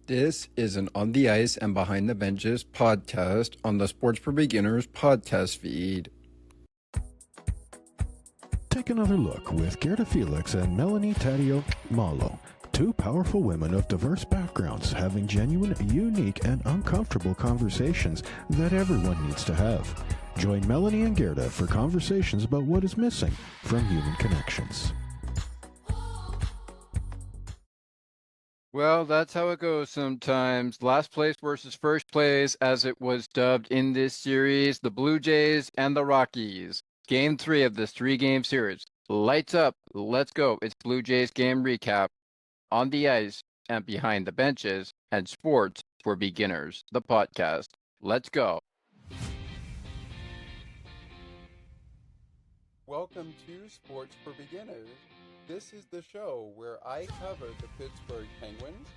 This is an On the Ice and Behind the Benches podcast on the Sports for Beginners podcast feed. Take another look with Gerda Felix and Melanie Taddeo Malo, two powerful women of diverse backgrounds having genuine, unique, and uncomfortable conversations that everyone needs to have. Join Melanie and Gerda for conversations about what is missing from human connections. Well, that's how it goes sometimes. Last place versus first place, as it was dubbed in this series, the Blue Jays and the Rockies. Game 3 of this 3-game series. Lights up, let's go. It's Blue Jays game recap on the ice and behind the benches and sports for beginners, the podcast. Let's go. Welcome to Sports for Beginners. This is the show where I cover the Pittsburgh Penguins,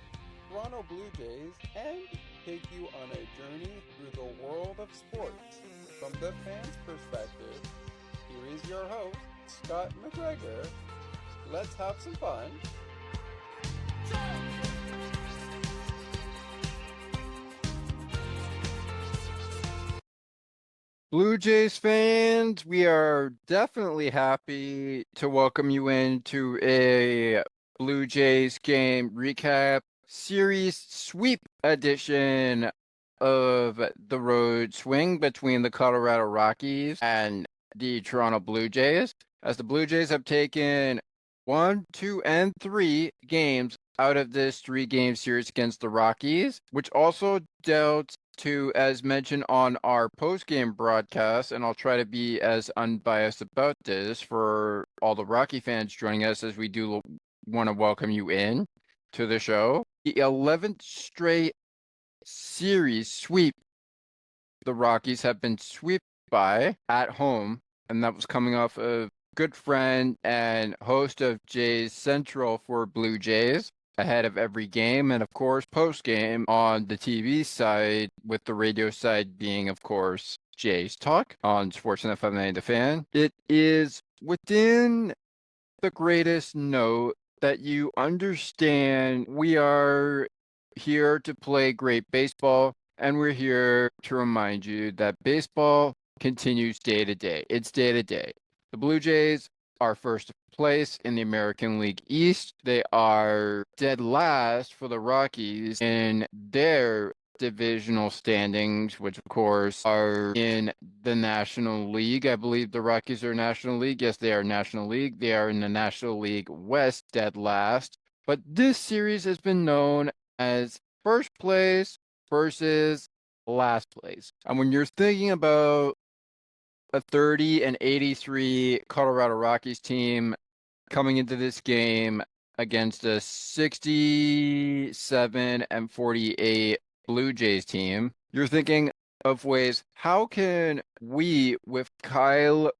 Toronto Blue Jays, and take you on a journey through the world of sports. From the fans' perspective, here is your host, Scott McGregor. Let's have some fun. Blue Jays fans, we are definitely happy to welcome you into a Blue Jays game recap series sweep edition of the road swing between the Colorado Rockies and the Toronto Blue Jays, as the Blue Jays have taken 1, 2, and 3 games out of this 3-game series against the Rockies, which also dealt to, as mentioned on our post-game broadcast, and I'll try to be as unbiased about this for all the Rocky fans joining us, as we do want to welcome you in to the show. The 11th straight series sweep the Rockies have been swept by at home, and that was coming off of good friend and host of Jays Central for Blue Jays, ahead of every game, and of course post-game on the TV side, with the radio side being, of course, Jays Talk on Sportsnet 590 The Fan. It is within the greatest note that you understand we are here to play great baseball, and we're here to remind you that baseball continues day to day. It's day to day. The Blue Jays are first place in the American League East. They are dead last for the Rockies in their divisional standings, which of course are in the National League. I believe the Rockies are National League. Yes, they are National League. They are in the National League West, dead last. But this series has been known as first place versus last place. And when you're thinking about a 30-83 Colorado Rockies team coming into this game against a 67-48 Blue Jays team, you're thinking of ways, how can we, with Kyle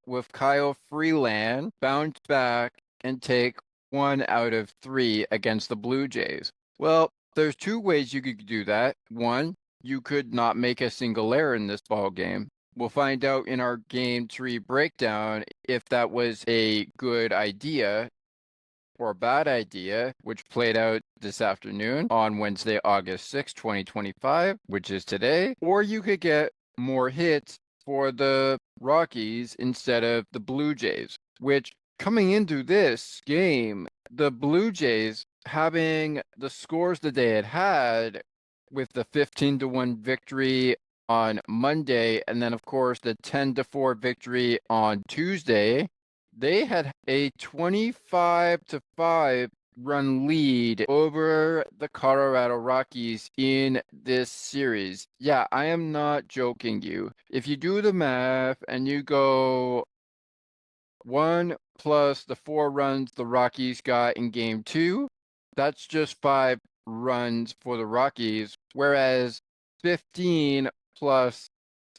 Freeland, bounce back and take 1 out of 3 against the Blue Jays? Well, there's 2 ways you could do that. 1, you could not make a single error in this ball game. We'll find out in our Game 3 breakdown if that was a good idea or a bad idea, which played out this afternoon on Wednesday, August 6, 2025, which is today. Or you could get more hits for the Rockies instead of the Blue Jays, which, coming into this game, the Blue Jays, having the scores that they had with the 15-1 victory on Monday, and then of course the 10-4 victory on Tuesday, they had a 25-5 run lead over the Colorado Rockies in this series. Yeah, I am not joking you. If you do the math and you go 1 plus the 4 runs the Rockies got in game 2, that's just 5 runs for the Rockies, whereas 15 plus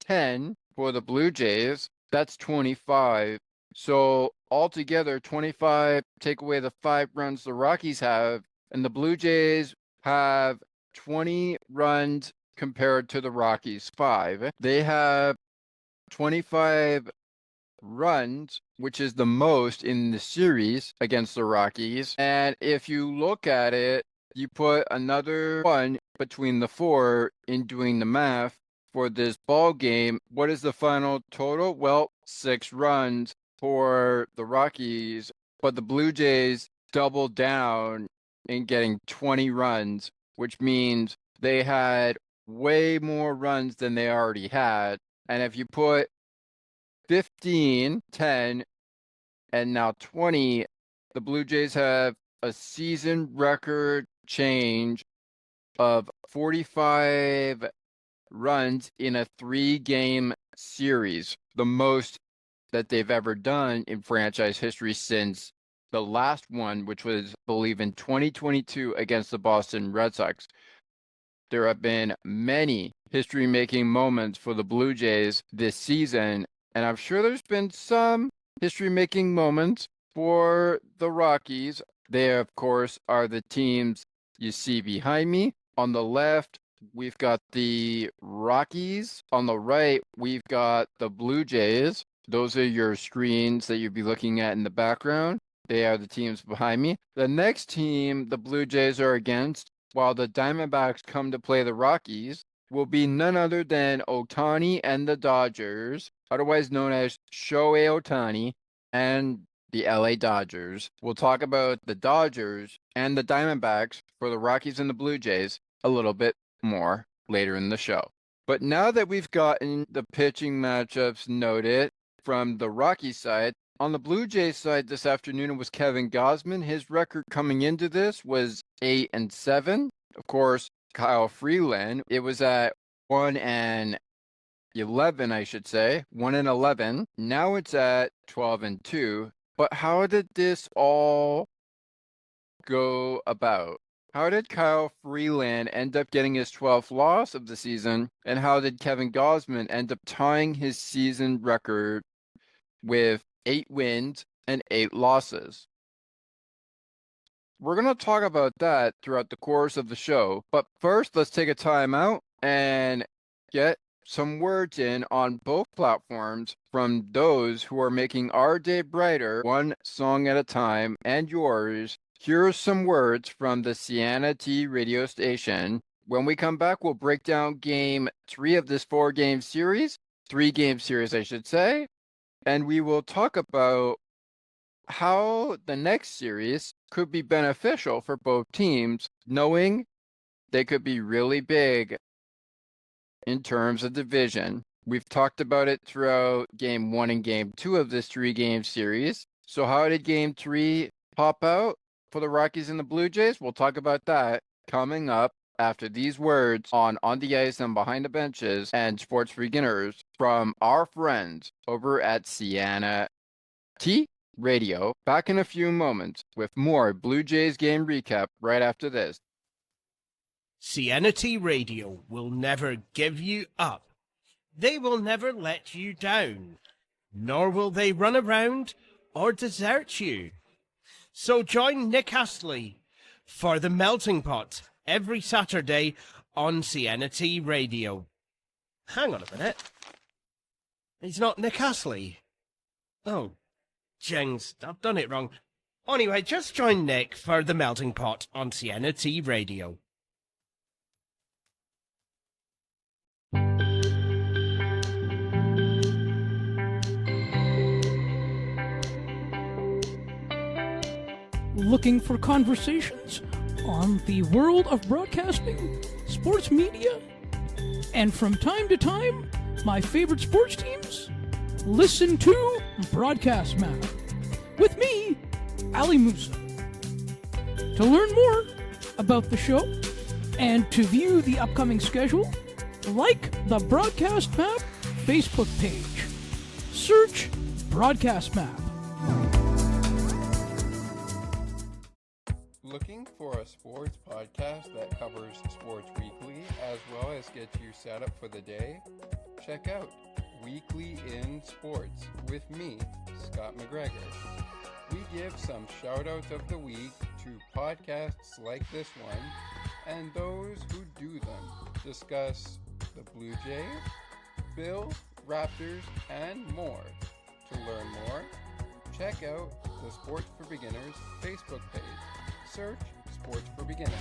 10 for the Blue Jays, that's 25. So altogether, 25, take away the 5 runs the Rockies have, and the Blue Jays have 20 runs compared to the Rockies' 5. They have 25 runs, which is the most in the series against the Rockies. And if you look at it, you put another one between the four in doing the math for this ball game. What is the final total? Well, 6 runs for the Rockies, but the Blue Jays doubled down in getting 20 runs, which means they had way more runs than they already had. And if you put 15, 10, and now 20, the Blue Jays have a season record change of 45 runs in a 3-game series, the most that they've ever done in franchise history since the last one, which was, I believe, in 2022 against the Boston Red Sox. There have been many history-making moments for the Blue Jays this season, and I'm sure there's been some history-making moments for the Rockies. They, of course, are the teams you see behind me. On the left, we've got the Rockies. On the right, we've got the Blue Jays. Those are your screens that you'll be looking at in the background. They are the teams behind me. The next team the Blue Jays are against, while the Diamondbacks come to play the Rockies, will be none other than Ohtani and the Dodgers, otherwise known as Shohei Ohtani and the LA Dodgers. We'll talk about the Dodgers and the Diamondbacks for the Rockies and the Blue Jays a little bit more later in the show. But now that we've gotten the pitching matchups noted from the Rockies side, on the Blue Jays side this afternoon, it was Kevin Gausman. His record coming into this was 8-7. Of course, Kyle Freeland, it was at 1-11, I should say. 1-11. Now it's at 12-2. But how did this all go about? How did Kyle Freeland end up getting his 12th loss of the season? And how did Kevin Gausman end up tying his season record with 8 wins and 8 losses? We're going to talk about that throughout the course of the show. But first, let's take a time out and get some words in on both platforms from those who are making our day brighter, one song at a time, and yours. Here are some words from the Sienna T radio station. When we come back, we'll break down game 3 of this 4-game series, 3-game series, I should say, and we will talk about how the next series could be beneficial for both teams, knowing they could be really big in terms of division. We've talked about it throughout game 1 and game 2 of this 3-game series. So how did game 3 pop out for the Rockies and the Blue Jays? We'll talk about that coming up after these words on the Ice and Behind the Benches and Sports for Beginners from our friends over at Sienna T Radio. Back in a few moments with more Blue Jays game recap right after this. Sienna T Radio will never give you up. They will never let you down, nor will they run around or desert you. So join Nick Astley for The Melting Pot every Saturday on Sienna T Radio. Hang on a minute. He's not Nick Astley. Oh, jings, I've done it wrong. Anyway, just join Nick for The Melting Pot on Sienna T Radio. Looking for conversations on the world of broadcasting, sports media, and from time to time, my favorite sports teams? Listen to Broadcast Map with me, Ali Musa. To learn more about the show and to view the upcoming schedule, like the Broadcast Map Facebook page. Search Broadcast Map. Looking for a sports podcast that covers sports weekly as well as gets you set up for the day? Check out Weekly in Sports with me, Scott McGregor. We give some shout-outs of the week to podcasts like this one and those who do them. Discuss the Blue Jays, Bills, Raptors, and more. To learn more, check out the Sports for Beginners Facebook page. Search Sports for Beginners.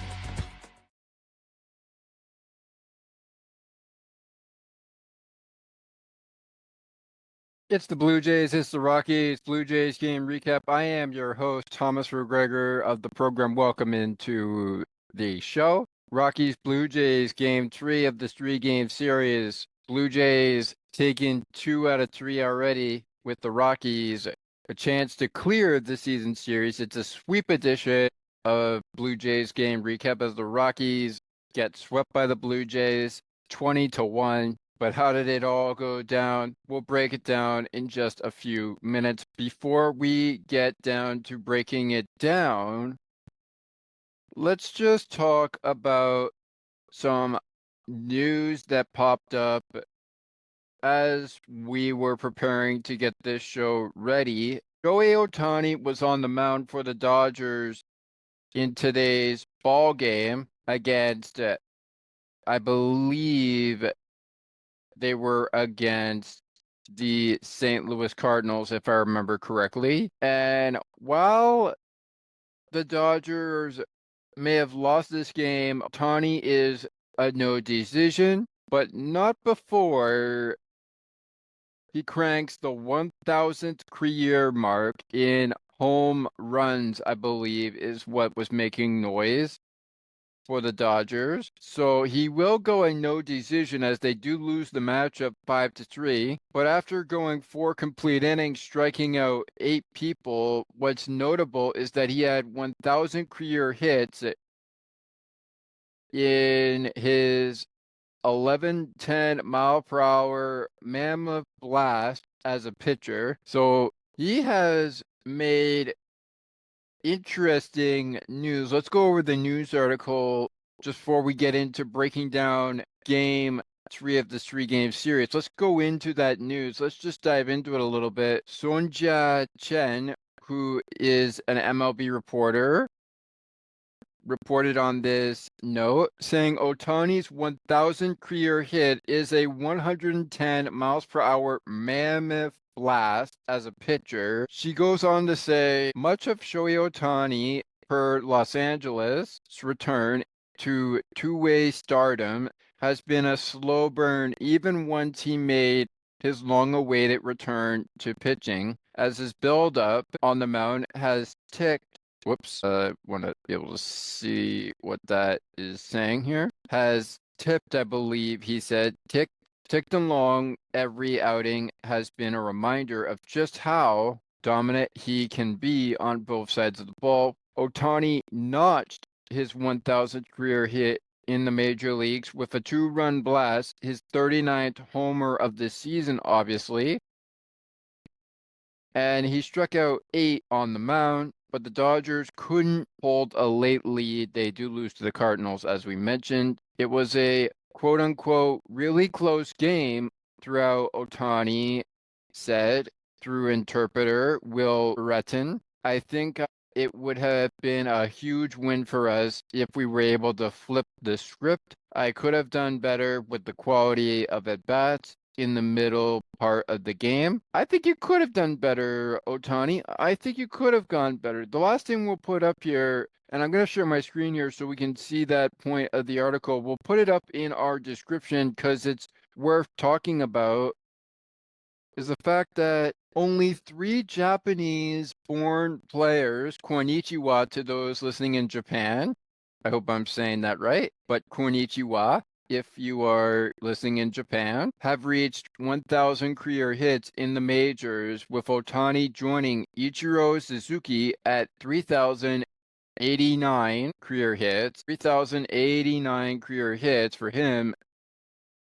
It's the Blue Jays, it's the Rockies Blue Jays game recap. I am your host, Thomas McGregor of the program. Welcome into the show. Rockies Blue Jays game 3 of this 3-game series. Blue Jays taking 2 out of 3 already with the Rockies. A chance to clear the season series. It's a sweep edition of Blue Jays game recap as the Rockies get swept by the Blue Jays 20-1. But how did it all go down? We'll break it down in just a few minutes. Before we get down to breaking it down, let's just talk about some news that popped up as we were preparing to get this show ready. Shohei Ohtani was on the mound for the Dodgers in today's ball game against, I believe, they were against the St. Louis Cardinals, if I remember correctly. And while the Dodgers may have lost this game, Ohtani is a no decision, but not before he cranks the 1,000th career mark in home runs, I believe, is what was making noise for the Dodgers. So he will go a no decision as they do lose the matchup 5-3. But after going 4 complete innings, striking out 8 people, what's notable is that he had 1,000 career hits in his 1110 mile per hour mammoth blast as a pitcher. So he has made interesting news. Let's go over the news article just before we get into breaking down game 3 of this 3-game series. Let's go into that news. Let's just dive into it a little bit. Sonja Chen, who is an MLB reporter, reported on this note saying Ohtani's 1,000 career hit is a 110 miles per hour mammoth blast as a pitcher. She goes on to say much of Shohei Ohtani per Los Angeles' return to two-way stardom has been a slow burn even once he made his long-awaited return to pitching, as his build-up on the mound has ticked. Whoops, want to be able to see what that is saying here. Has tipped, I believe he said, ticked along. Every outing has been a reminder of just how dominant he can be on both sides of the ball. Ohtani notched his 1,000th career hit in the major leagues with a 2-run blast, his 39th homer of the season, obviously. And he struck out 8 on the mound, but the Dodgers couldn't hold a late lead. They do lose to the Cardinals, as we mentioned. It was a quote-unquote really close game throughout, Ohtani said through interpreter Will Retton. I think it would have been a huge win for us if we were able to flip the script. I could have done better with the quality of at-bats in the middle part of the game. I think you could have done better, Ohtani. I think you could have gone better. The last thing we'll put up here, and I'm going to share my screen here so we can see that point of the article. We'll put it up in our description because it's worth talking about, is the fact that only 3 Japanese-born players, konnichiwa to those listening in Japan, I hope I'm saying that right, but konnichiwa, if you are listening in Japan, have reached 1,000 career hits in the majors, with Ohtani joining Ichiro Suzuki at 3,089 career hits. 3,089 career hits for him.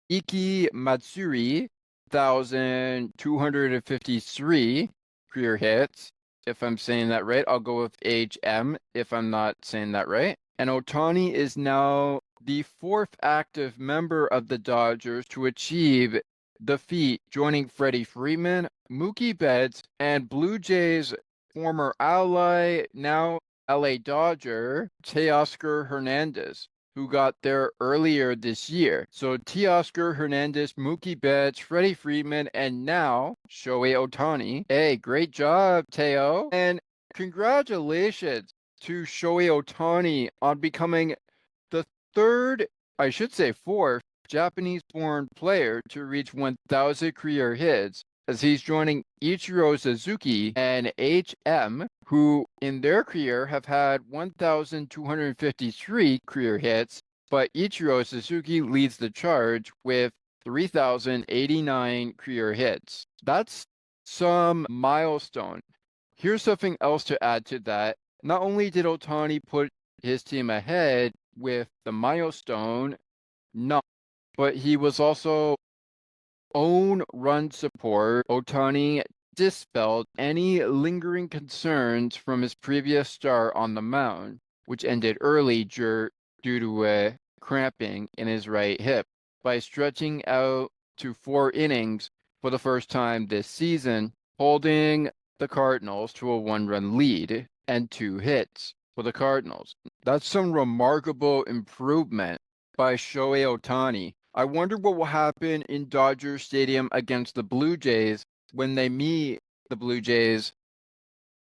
Iki Matsuri, 1,253 career hits. If I'm saying that right, I'll go with HM if I'm not saying that right. And Ohtani is now the 4th active member of the Dodgers to achieve the feat, joining Freddie Freeman, Mookie Betts, and Blue Jays former ally, now LA Dodger, Teoscar Hernandez, who got there earlier this year. So Teoscar Hernandez, Mookie Betts, Freddie Freeman, and now Shohei Ohtani. Hey, great job, Teo. And congratulations to Shohei Ohtani on becoming the third, I should say fourth, Japanese-born player to reach 1,000 career hits, as he's joining Ichiro Suzuki and HM, who in their career have had 1,253 career hits, but Ichiro Suzuki leads the charge with 3,089 career hits. That's some milestone. Here's something else to add to that. Not only did Ohtani put his team ahead with the milestone, no, but he was also own run support. Ohtani dispelled any lingering concerns from his previous start on the mound, which ended early due to a cramping in his right hip, by stretching out to 4 innings for the first time this season, holding the Cardinals to a 1-run lead and 2 hits for the Cardinals. That's some remarkable improvement by Shohei Ohtani. I wonder what will happen in Dodger Stadium against the Blue Jays when they meet the Blue Jays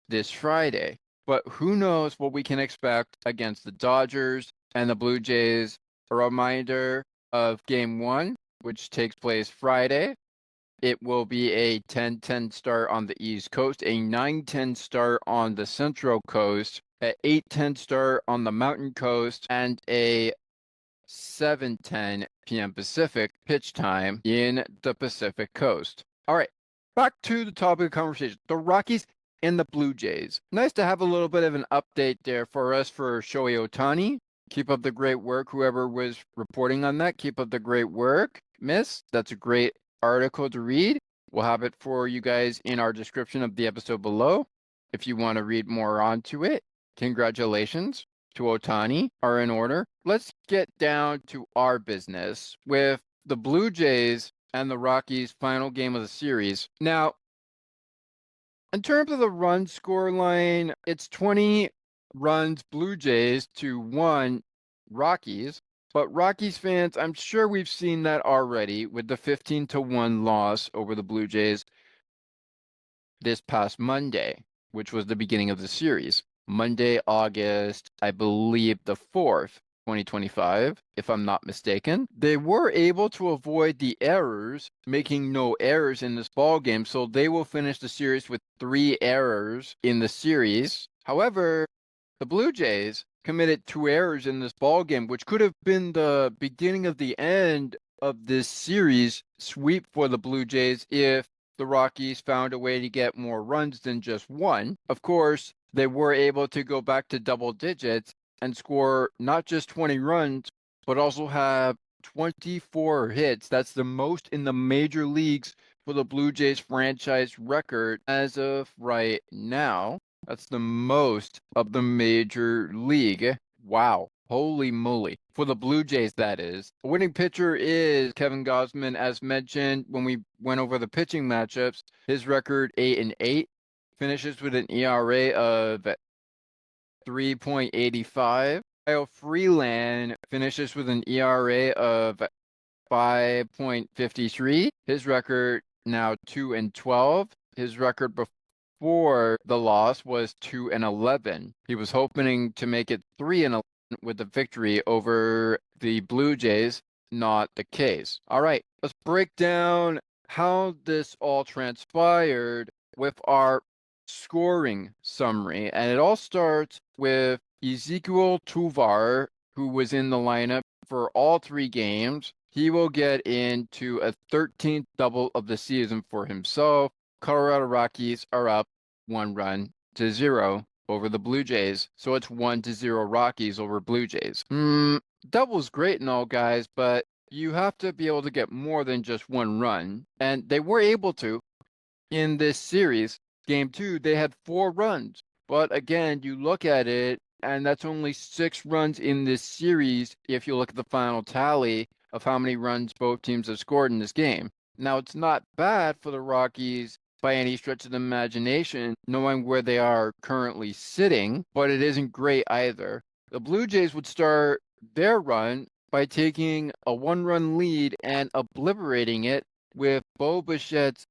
this Friday. But who knows what we can expect against the Dodgers and the Blue Jays. A reminder of Game 1, which takes place Friday. It will be a 10-10 start on the East Coast, a 9-10 start on the Central Coast, an 8-10 start on the Mountain Coast, and a 7:10 p.m. Pacific pitch time in the Pacific Coast. All right, back to the topic of conversation, the Rockies and the Blue Jays. Nice to have a little bit of an update there for us for Shohei Ohtani. Keep up the great work, whoever was reporting on that. Keep up the great work, miss. That's a great article to read. We'll have it for you guys in our description of the episode below if you want to read more onto it. Congratulations to Ohtani are in order. Let's get down to our business with the Blue Jays and the Rockies' final game of the series. Now, in terms of the run score line, it's 20 runs Blue Jays to 1 Rockies. But Rockies fans, I'm sure we've seen that already with the 15-1 loss over the Blue Jays this past Monday, which was the beginning of the series. Monday, August, I believe the 4th, 2025, if I'm not mistaken. They were able to avoid the errors, making no errors in this ball game, so they will finish the series with 3 errors in the series. However, the Blue Jays committed 2 errors in this ball game, which could have been the beginning of the end of this series sweep for the Blue Jays if the Rockies found a way to get more runs than just 1. Of course, they were able to go back to double digits and score not just 20 runs, but also have 24 hits. That's the most in the major leagues for the Blue Jays franchise record as of right now. That's the most of the major league. Wow. Holy moly. For the Blue Jays, that is. The winning pitcher is Kevin Gausman, as mentioned when we went over the pitching matchups. His record 8-8. Finishes with an ERA of 3.85. Kyle Freeland finishes with an ERA of 5.53. His record now 2-12. His record before the loss was 2-11. He was hoping to make it 3-11 with the victory over the Blue Jays. Not the case. All right, let's break down how this all transpired with our scoring summary, and it all starts with Ezequiel Tovar, who was in the lineup for all 3 games. He will get into a 13th double of the season for himself. Colorado Rockies are up 1-0 over the Blue Jays, so it's 1-0 Rockies over Blue Jays. Double's great and all, guys, but you have to be able to get more than just 1 run, and they were able to in this series. Game 2, they had 4 runs. But again, you look at it, and that's only 6 runs in this series if you look at the final tally of how many runs both teams have scored in this game. Now, it's not bad for the Rockies by any stretch of the imagination, knowing where they are currently sitting, but it isn't great either. The Blue Jays would start their run by taking a 1-run lead and obliterating it with Bo Bichette's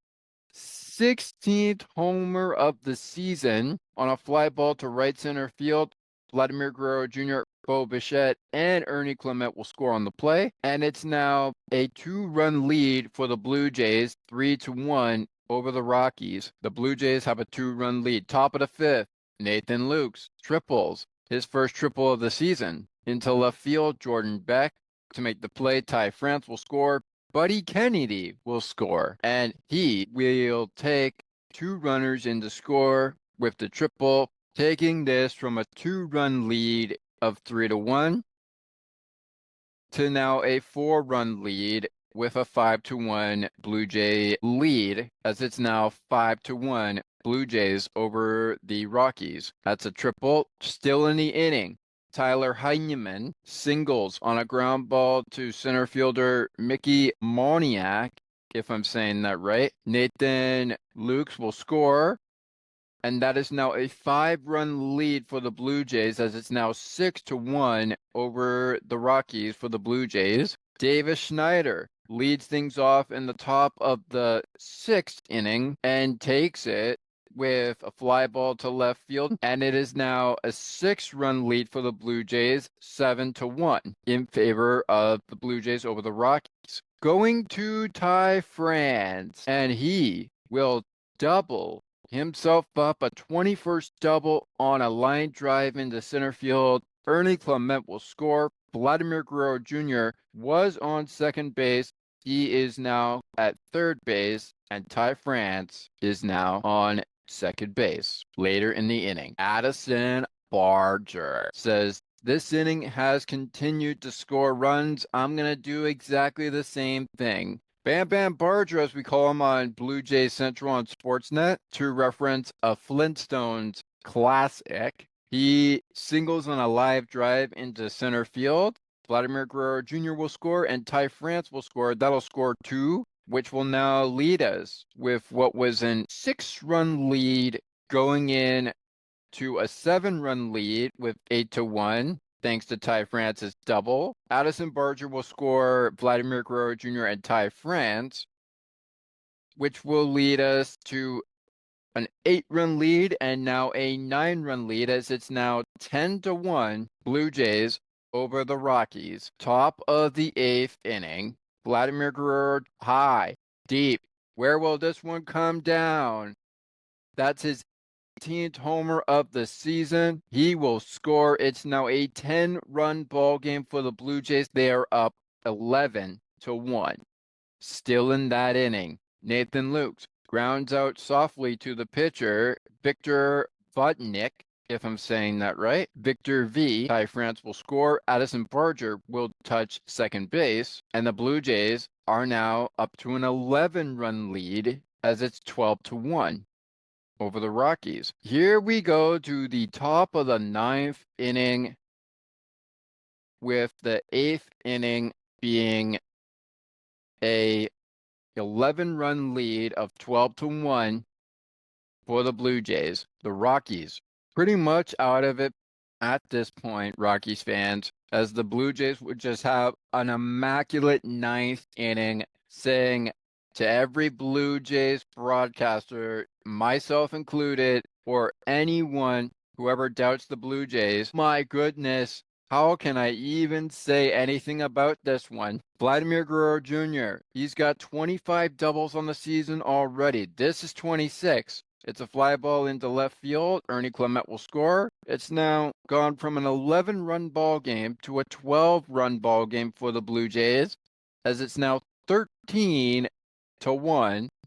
16th homer of the season on a fly ball to right center field. Vladimir Guerrero Jr., Bo Bichette, and Ernie Clement will score on the play. And it's now a 2-run lead for the Blue Jays, 3-1 over the Rockies. The Blue Jays have a 2-run lead. Top of the 5th, Nathan Lukes triples. His first triple of the season. Into left field, Jordan Beck to make the play. Ty France will score. Buddy Kennedy will score. And he will take 2 runners in to score with the triple, taking this from a 2-run lead of 3-1 to now a 4-run lead with a 5-1 Blue Jay lead, as it's now 5-1 Blue Jays over the Rockies. That's a triple. Still in the inning, Tyler Heineman singles on a ground ball to center fielder Mickey Moniak, if I'm saying that right. Nathan Lukes will score, and that is now a 5-run lead for the Blue Jays, as it's now 6-1 over the Rockies for the Blue Jays. Davis Schneider leads things off in the top of the 6th inning and takes it with a fly ball to left field, and it is now a 6-run lead for the Blue Jays, 7-1 in favor of the Blue Jays over the Rockies. Going to Ty France, and he will double himself up, a 21st double on a line drive into center field. Ernie Clement will score. Vladimir Guerrero Jr. was on second base. He is now at third base, and Ty France is now on second base. Later in the inning, Addison Barger says, "This inning has continued to score runs. I'm going to do exactly the same thing." Bam Bam Barger, as we call him on Blue Jays Central on Sportsnet, to reference a Flintstones classic. He singles on a live drive into center field. Vladimir Guerrero Jr. will score, and Ty France will score. That'll score 2, which will now lead us with what was a 6-run lead going in to a 7-run lead with 8-1. Thanks to Ty France's double. Addison Barger will score Vladimir Guerrero Jr. and Ty France, which will lead us to an 8-run lead and now a 9-run lead, as it's now 10-1 Blue Jays over the Rockies. Top of the 8th inning, Vladimir Guerrero high, deep. Where will this one come down? That's his 18th homer of the season. He will score. It's now a 10-run ball game for the Blue Jays. They are up 11-1. Still in that inning, Nathan Lukes grounds out softly to the pitcher, Victor Vodnik, if I'm saying that right. Victor V. Ty France will score. Addison Barger will touch second base, and the Blue Jays are now up to an 11-run lead, as it's 12-1 over the Rockies. Here we go to the top of the 9th inning, with the 8th inning being a 11-run lead of 12-1 for the Blue Jays. The Rockies pretty much out of it at this point, Rockies fans, as the Blue Jays would just have an immaculate 9th inning, saying to every Blue Jays broadcaster, myself included, or anyone who ever doubts the Blue Jays, my goodness, how can I even say anything about this one? Vladimir Guerrero Jr., he's got 25 doubles on the season already. This is 26. It's a fly ball into left field. Ernie Clement will score. It's now gone from an 11-run ball game to a 12-run ball game for the Blue Jays, as it's now 13-1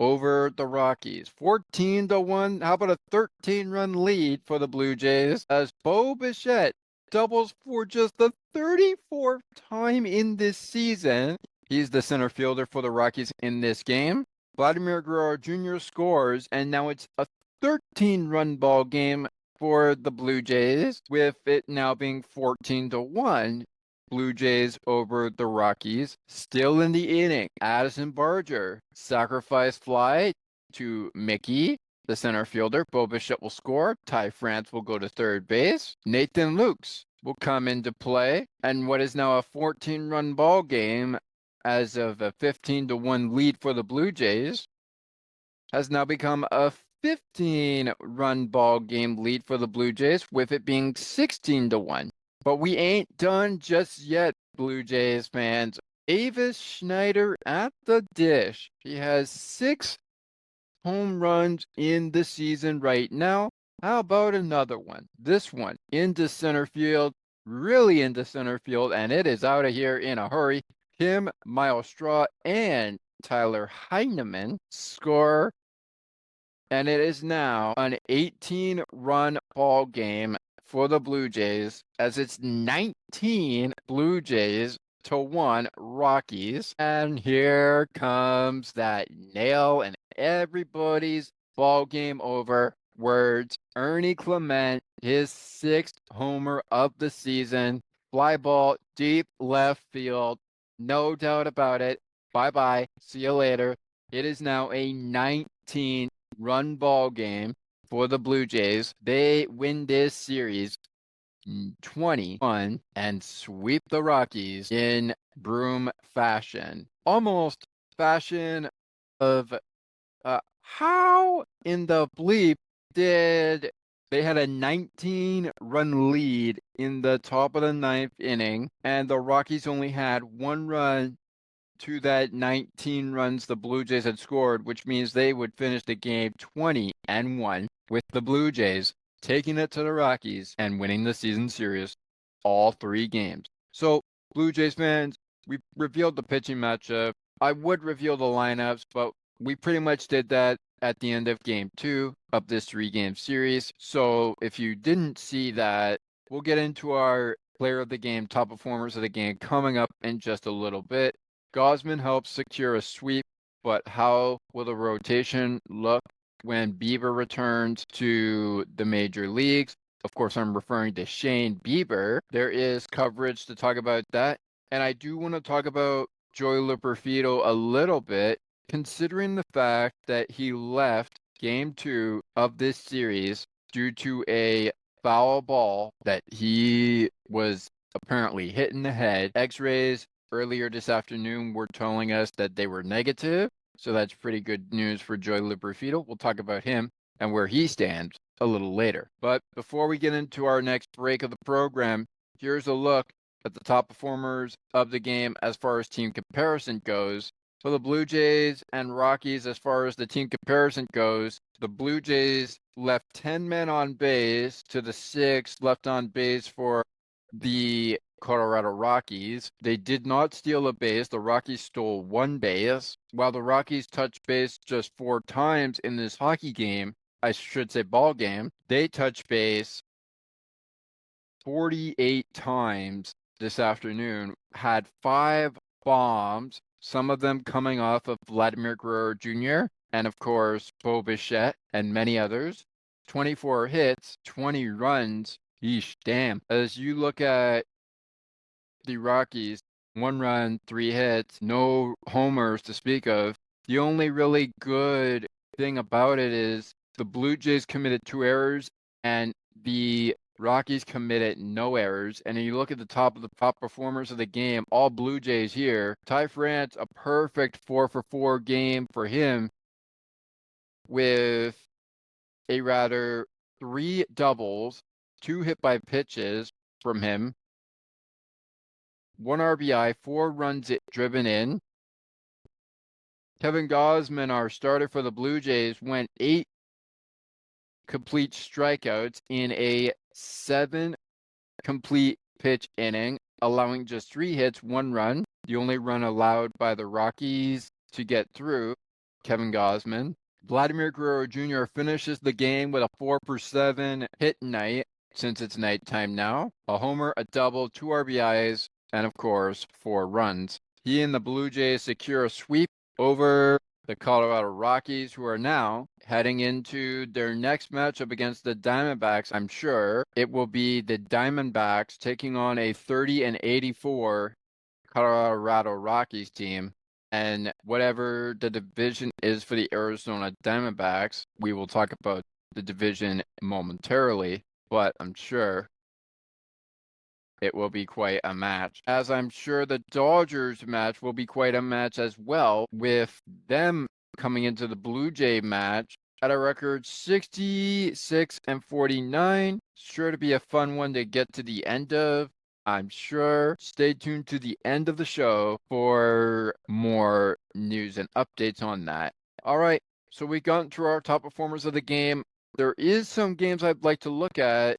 over the Rockies. 14-1. How about a 13-run lead for the Blue Jays, as Bo Bichette doubles for just the 34th time in this season. He's the center fielder for the Rockies in this game. Vladimir Guerrero Jr. scores, and now it's a 13-run ball game for the Blue Jays, with it now being 14-1. Blue Jays over the Rockies. Still in the inning, Addison Barger, sacrifice fly to Mickey, the center fielder. Bo Bichette will score. Ty France will go to third base. Nathan Lukes will come into play, and what is now a 14-run ball game, as of a 15-1 lead for the Blue Jays, has now become a 15-run ball game lead for the Blue Jays, with it being 16-1. But we ain't done just yet, Blue Jays fans. Avis Schneider at the dish. He has 6 home runs in the season right now. How about another one? This one into center field, really into center field, and it is out of here in a hurry. Him, Miles Straw, and Tyler Heineman score, and it is now an 18-run ball game for the Blue Jays, as it's 19 Blue Jays to 1 Rockies. And here comes that nail in everybody's ball game over words. Ernie Clement, his 6th homer of the season. Fly ball deep left field. No doubt about it. Bye-bye. See you later. It is now a 19-run ball game for the Blue Jays. They win this series 21 and sweep the Rockies in broom fashion. Almost fashion of how in the bleep did they had a 19-run lead in the top of the 9th inning, and the Rockies only had 1 run to that 19 runs the Blue Jays had scored, which means they would finish the game 20-1, with the Blue Jays taking it to the Rockies and winning the season series all 3 games. So, Blue Jays fans, we revealed the pitching matchup. I would reveal the lineups, but we pretty much did that at the end of game 2 of this 3-game series. So, if you didn't see that, we'll get into our player of the game, top performers of the game coming up in just a little bit. Gosman helps secure a sweep, but how will the rotation look when Bieber returns to the major leagues? Of course, I'm referring to Shane Bieber. There is coverage to talk about that. And I do want to talk about Joey Luperfido a little bit, considering the fact that he left game 2 of this series due to a foul ball that he was apparently hit in the head. X-rays earlier this afternoon were telling us that they were negative, so that's pretty good news for Joey Luperfido. We'll talk about him and where he stands a little later. But before we get into our next break of the program, here's a look at the top performers of the game as far as team comparison goes. For the Blue Jays and Rockies, as far as the team comparison goes, the Blue Jays left 10 men on base to the 6 left on base for the Colorado Rockies. They did not steal a base. The Rockies stole 1 base. While the Rockies touched base just 4 times in this hockey game, I should say ball game, they touched base 48 times this afternoon, had 5 bombs, some of them coming off of Vladimir Guerrero Jr. and, of course, Bo Bichette and many others. 24 hits, 20 runs. Yeesh, damn. As you look at the Rockies, 1 run, 3 hits, no homers to speak of. The only really good thing about it is the Blue Jays committed 2 errors and the Rockies committed no errors. And you look at the top performers of the game, all Blue Jays here. Ty France, a perfect 4-for-4 game for him, with a rather 3 doubles, 2 hit by pitches from him, 1 RBI, 4 runs driven in. Kevin Gausman, our starter for the Blue Jays, went 8 complete strikeouts in a 7 complete pitch inning, allowing just 3 hits, 1 run. The only run allowed by the Rockies to get through, Kevin Gausman. Vladimir Guerrero Jr. finishes the game with a 4-for-7 hit night, since it's nighttime now. A homer, a double, 2 RBIs, and of course, 4 runs. He and the Blue Jays secure a sweep over the Colorado Rockies, who are now heading into their next matchup against the Diamondbacks. I'm sure it will be the Diamondbacks taking on a 30-84 Colorado Rockies team. And whatever the division is for the Arizona Diamondbacks, we will talk about the division momentarily, but I'm sure it will be quite a match, as I'm sure the Dodgers match will be quite a match as well, with them coming into the Blue Jay match at a record 66-49. Sure to be a fun one to get to the end of, I'm sure. Stay tuned to the end of the show for more news and updates on that. All right, so we got into our top performers of the game. There is some games I'd like to look at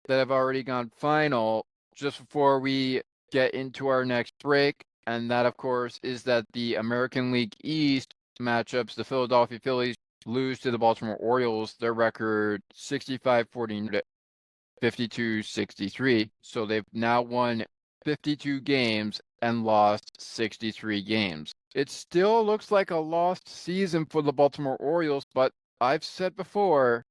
that have already gone final just before we get into our next break. And that, of course, is that the American League East matchups, the Philadelphia Phillies lose to the Baltimore Orioles, their record 65-40, 52-63. So they've now won 52 games and lost 63 games. It still looks like a lost season for the Baltimore Orioles, but I've said before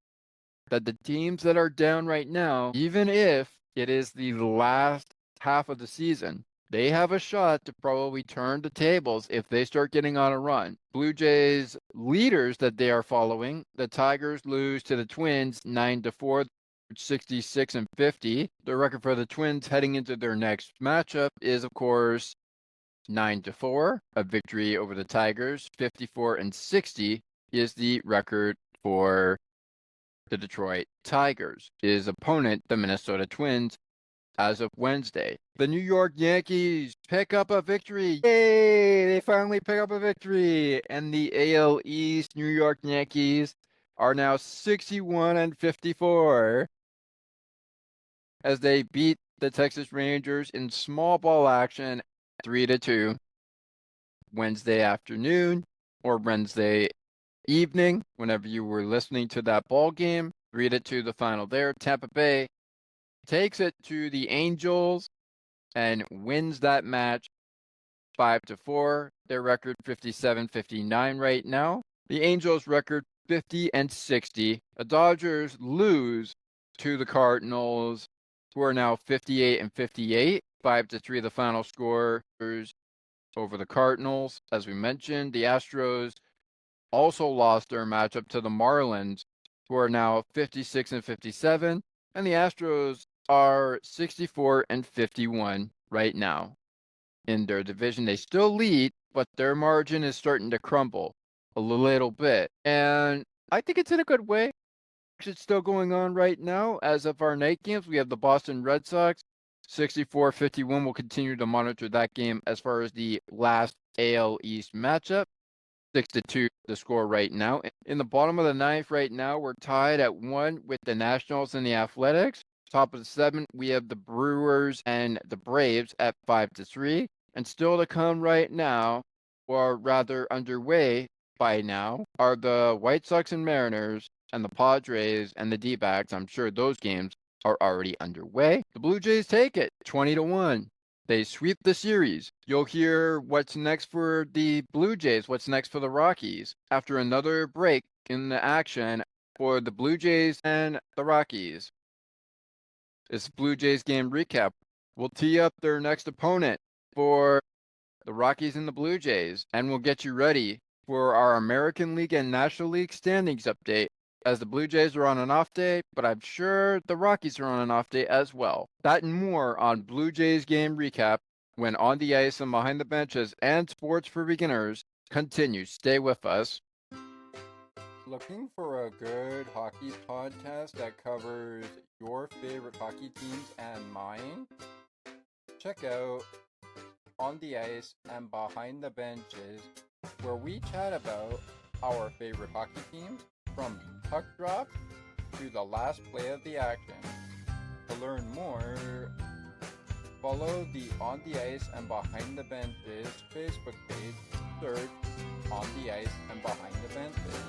that the teams that are down right now, even if it is the last half of the season, they have a shot to probably turn the tables if they start getting on a run. Blue Jays leaders that they are following, the Tigers lose to the Twins 9-4, 66-50. The record for the Twins heading into their next matchup is, of course, 9-4. A victory over the Tigers, 54-60 is the record for the Detroit Tigers. His opponent, the Minnesota Twins, as of Wednesday. The New York Yankees pick up a victory. Yay! They finally pick up a victory. And the AL East New York Yankees are now 61-54 as they beat the Texas Rangers in small ball action 3-2 Wednesday afternoon or Wednesday evening, whenever you were listening to that ball game. 3-2 the final there. Tampa Bay takes it to the Angels and wins that match 5-4. Their record 57-59 right now. The Angels record 50-60. The Dodgers lose to the Cardinals, who are now 58-58. 5-3 the final score over the Cardinals. As we mentioned, the Astros also lost their matchup to the Marlins, who are now 56-57. And the Astros are 64-51 right now in their division. They still lead, but their margin is starting to crumble a little bit. And I think it's in a good way. It's still going on right now. As of our night games, we have the Boston Red Sox 64-51. We'll continue to monitor that game as far as the last AL East matchup. 6-2 the score right now. In the bottom of the ninth right now, we're tied at 1 with the Nationals and the Athletics. Top of the 7th, we have the Brewers and the Braves at 5-3. And still to come right now, or rather underway by now, are the White Sox and Mariners and the Padres and the D-backs. I'm sure those games are already underway. The Blue Jays take it 20-1. They sweep the series. You'll hear what's next for the Blue Jays, what's next for the Rockies, after another break in the action for the Blue Jays and the Rockies. This Blue Jays game recap will tee up their next opponent for the Rockies and the Blue Jays, and we'll get you ready for our American League and National League standings update, as the Blue Jays are on an off day, but I'm sure the Rockies are on an off day as well. That and more on Blue Jays game recap when On the Ice and Behind the Benches and Sports for Beginners continue. Stay with us. Looking for a good hockey podcast that covers your favorite hockey teams and mine? Check out On the Ice and Behind the Benches, where we chat about our favorite hockey teams from puck drop to the last play of the action. To learn more, follow the On the Ice and Behind the Benches Facebook page. Search On the Ice and Behind the Benches.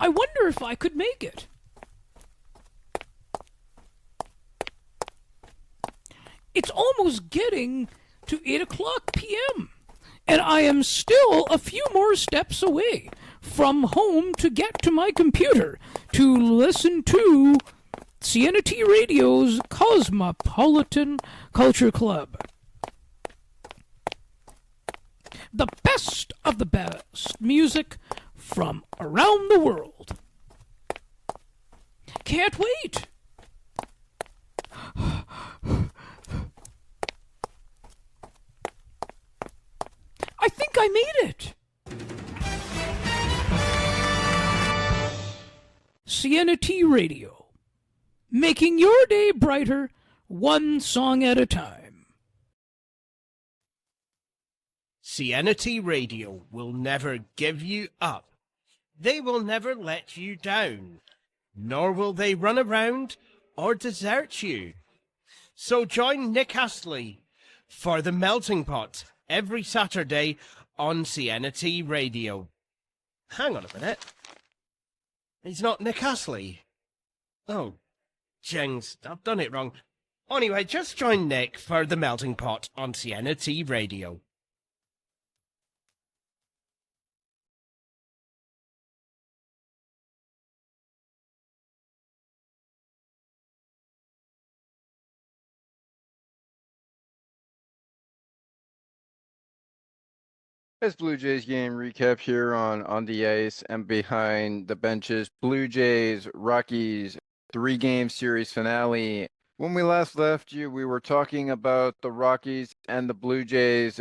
I wonder if I could make it. It's almost getting to 8 o'clock p.m., and I am still a few more steps away from home to get to my computer to listen to CNT Radio's Cosmopolitan Culture Club. The best of the best music from around the world. Can't wait. I made it! Sienna T Radio, making your day brighter, one song at a time. Sienna T Radio will never give you up. They will never let you down, nor will they run around or desert you. So join Nick Astley for The Melting Pot every Saturday on Sienna T Radio. Hang on a minute. He's not Nick Astley. Oh, jings, I've done it wrong. Anyway, just join Nick for The Melting Pot on Sienna T Radio. As Blue Jays game recap here on the ice and behind the benches. Blue Jays, Rockies, 3-game series finale. When we last left you, we were talking about the Rockies and the Blue Jays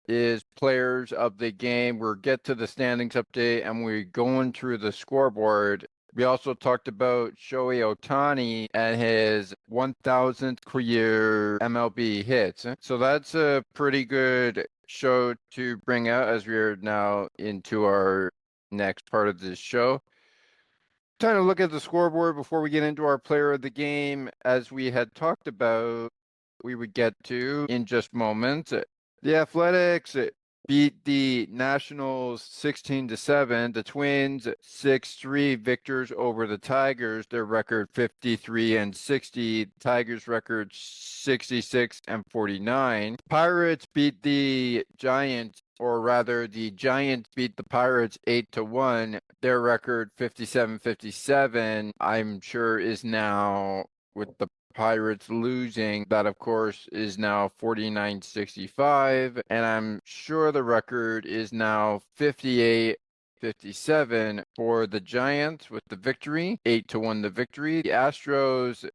is players of the game. We'll get to the standings update and we're going through the scoreboard. We also talked about Shohei Ohtani and his 1,000th career MLB hits. So that's a pretty good show to bring out as we are now into our next part of this show. Time to look at the scoreboard before we get into our player of the game, as we had talked about, we would get to in just moments. The Athletics beat the Nationals 16-7. The Twins 6-3 victors over the Tigers. Their record 53-60. Tigers record 66-49. Pirates beat the Giants, or rather the Giants beat the Pirates 8-1. Their record 57-57. I'm sure is now, with the Pirates losing, that of course is now 49-65, and I'm sure the record is now 58-57 for the Giants with the victory, 8-1 the victory. The Astros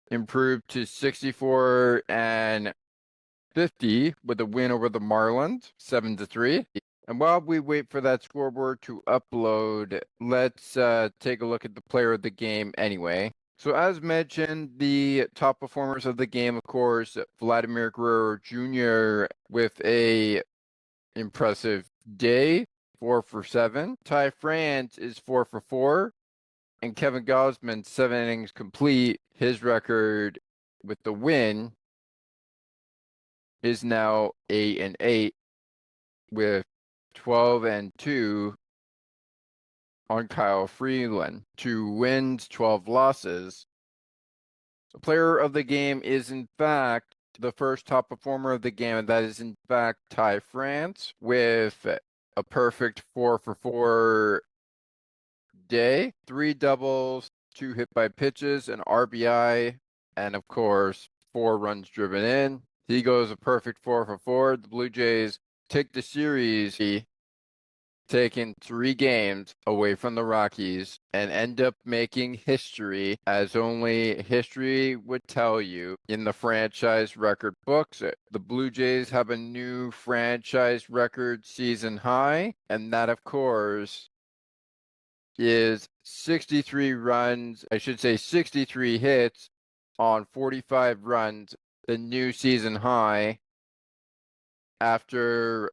improved to 64-50 with a win over the Marlins, 7-3. And while we wait for that scoreboard to upload, let's take a look at the player of the game anyway. So as mentioned, the top performers of the game, of course, Vladimir Guerrero Jr. with a impressive day, 4 for 7. Ty France is 4 for 4. And Kevin Gausman, 7 innings complete. His record with the win is now 8-8 with 12-2 on Kyle Freeland. 2 wins, 12 losses. The player of the game is in fact the first top performer of the game, and that is in fact Ty France with a perfect 4 for 4 day. 3 doubles, 2 hit by pitches, an RBI, and of course 4 runs driven in. He goes a perfect 4 for 4. The Blue Jays take the series, taking 3 games away from the Rockies, and end up making history, as only history would tell you, in the franchise record books. The Blue Jays have a new franchise record season high, and that of course is 63 runs, 63 hits on 45 runs, the new season high after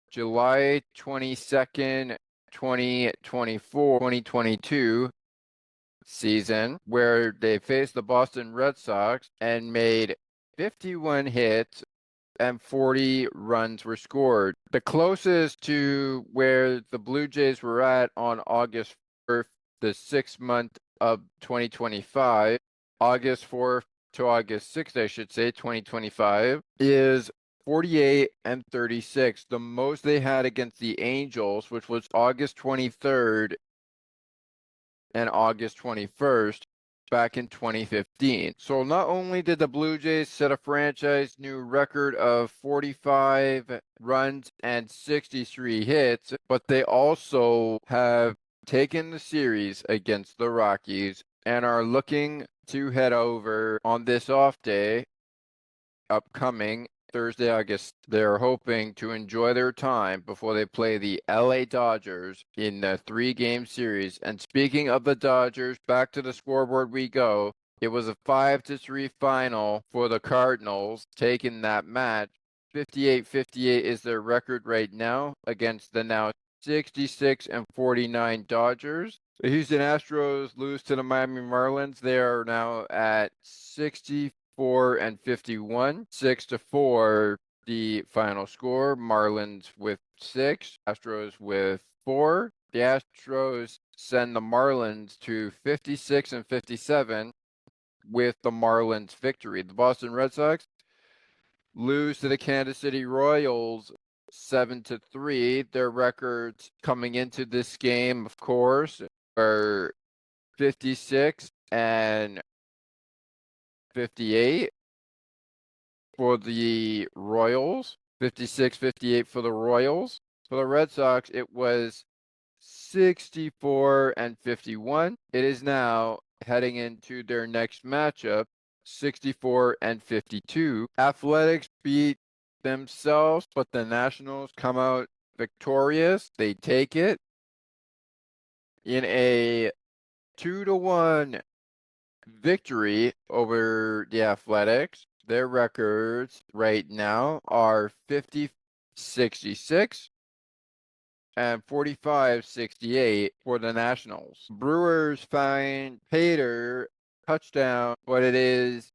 July 22nd, 2022 season, where they faced the Boston Red Sox and made 51 hits and 40 runs were scored. The closest to where the Blue Jays were at on August 4th, the 6th month of 2025, August 4th to August 6th, 2025, is 48-36. The most they had against the Angels, which was August 23rd and August 21st back in 2015. So not only did the Blue Jays set a franchise new record of 45 runs and 63 hits, but they also have taken the series against the Rockies and are looking to head over on this off day upcoming Thursday, I guess they're hoping to enjoy their time before they play the LA Dodgers in the 3-game series. And speaking of the Dodgers, back to the scoreboard we go. It was a 5-3 final for the Cardinals, taking that match. 58-58 is their record right now against the now 66-49 Dodgers. The Houston Astros lose to the Miami Marlins. They are now at 64-51, 6-4 the final score. Marlins with 6, Astros with 4. The Astros send the Marlins to 56-57 with the Marlins victory. The Boston Red Sox lose to the Kansas City Royals 7-3. Their records coming into this game, of course, are 56-58 for the Royals. 56-58 for the Royals. For the Red Sox, it was 64-51. It is now heading into their next matchup, 64-52. Athletics beat themselves, but the Nationals come out victorious. They take it in a 2-1 victory over the Athletics. Their records right now are 50-66 and 45-68 for the Nationals. Brewers find Pater touchdown, but it is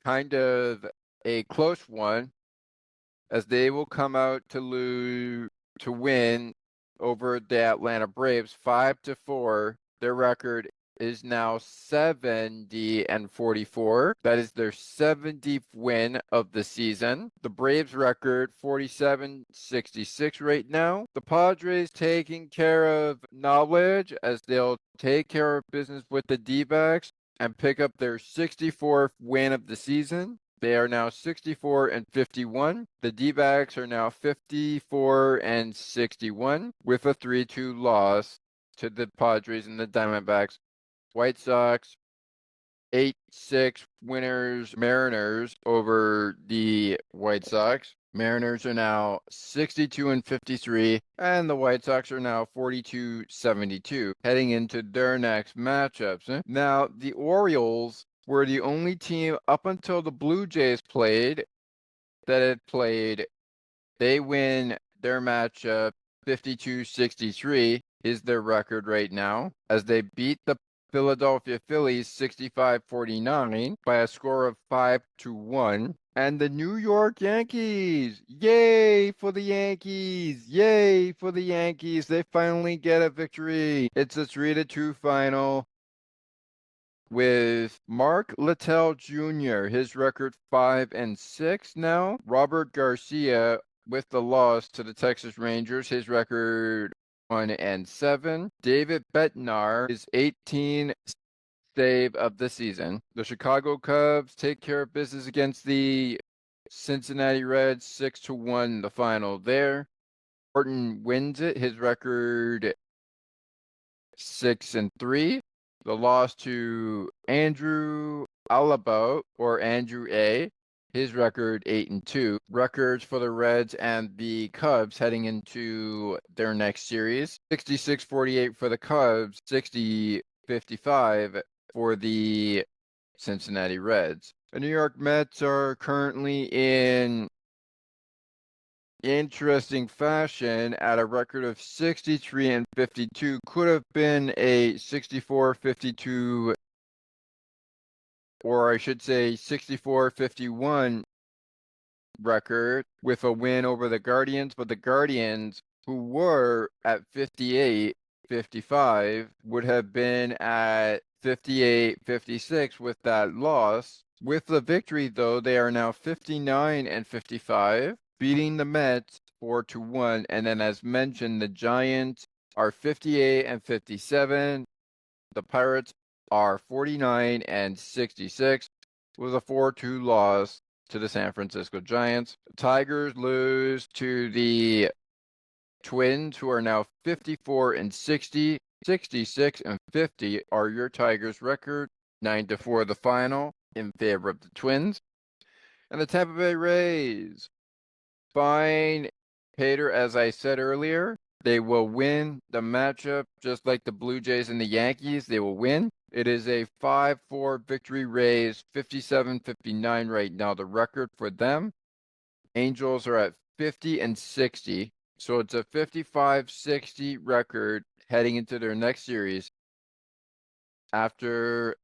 kind of a close one as they will come out to win over the Atlanta Braves 5-4. Their record is now 70-44. That is their 70th win of the season. The Braves record 47-66 right now. The Padres taking care of knowledge as they'll take care of business with the D-backs and pick up their 64th win of the season. They are now 64-51. The D-backs are now 54-61 with a 3-2 loss to the Padres and the Diamondbacks. White Sox 8-6 winners, Mariners over the White Sox. Mariners are now 62-53, and the White Sox are now 42-72, heading into their next matchups. Now, the Orioles were the only team up until the Blue Jays played that had played. They win their matchup 52-63 is their record right now, as they beat the Philadelphia Phillies 65-49 by a score of 5-1. And the New York Yankees, yay for the Yankees, yay for the Yankees. They finally get a victory. It's a 3-2 final with Mark Littell Jr., his record 5-6 now. Robert Garcia with the loss to the Texas Rangers, his record 1-7. David Bednar is 18th save of the season. The Chicago Cubs take care of business against the Cincinnati Reds 6-1 the final there. Horton wins it, his record 6-3. The loss to Andrew Alabo or Andrew A. His record 8-2. Records for the Reds and the Cubs heading into their next series. 66-48 for the Cubs, 60-55 for the Cincinnati Reds. The New York Mets are currently in interesting fashion at a record of 63-52. Could have been a 64-52, or I should say 64-51 record with a win over the Guardians, but the Guardians, who were at 58-55, would have been at 58-56 with that loss. With the victory, though, they are now 59-55, beating the Mets 4-1. And then, as mentioned, the Giants are 58-57. The Pirates are 49-66 with a 4-2 loss to the San Francisco Giants. The Tigers lose to the Twins, who are now 54-60. 66-50 are your Tigers' record. 9-4 the final in favor of the Twins. And the Tampa Bay Rays. Fine, Pater, as I said earlier, they will win the matchup just like the Blue Jays and the Yankees. They will win. It is a 5-4 victory Rays, 57-59 right now, the record for them. Angels are at 50 and 60. So it's a 55-60 record heading into their next series after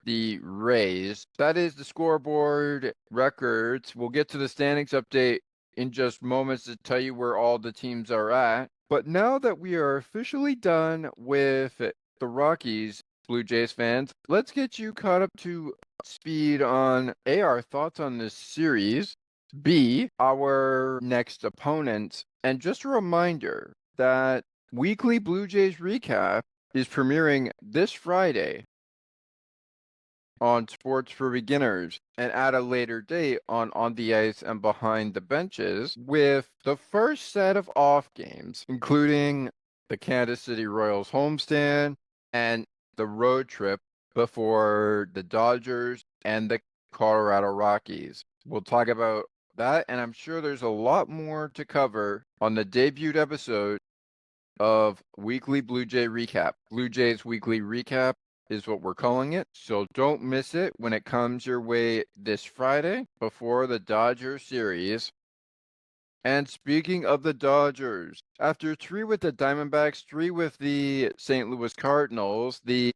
the Rays. That is the scoreboard records. We'll get to the standings update in just moments to tell you where all the teams are at. But now that we are officially done with the Rockies, Blue Jays fans, let's get you caught up to speed on A, our thoughts on this series, B, our next opponents, and just a reminder that weekly Blue Jays recap is premiering this Friday on Sports for Beginners and at a later date on the Ice and Behind the Benches with the first set of off games, including the Kansas City Royals homestand and the road trip before the Dodgers and the Colorado Rockies. We'll talk about that, and I'm sure there's a lot more to cover on the debuted episode of Weekly Blue Jay Recap. Blue Jays Weekly Recap is what we're calling it. So don't miss it when it comes your way this Friday before the Dodgers series. And speaking of the Dodgers, after 3 with the Diamondbacks, 3 with the St. Louis Cardinals, the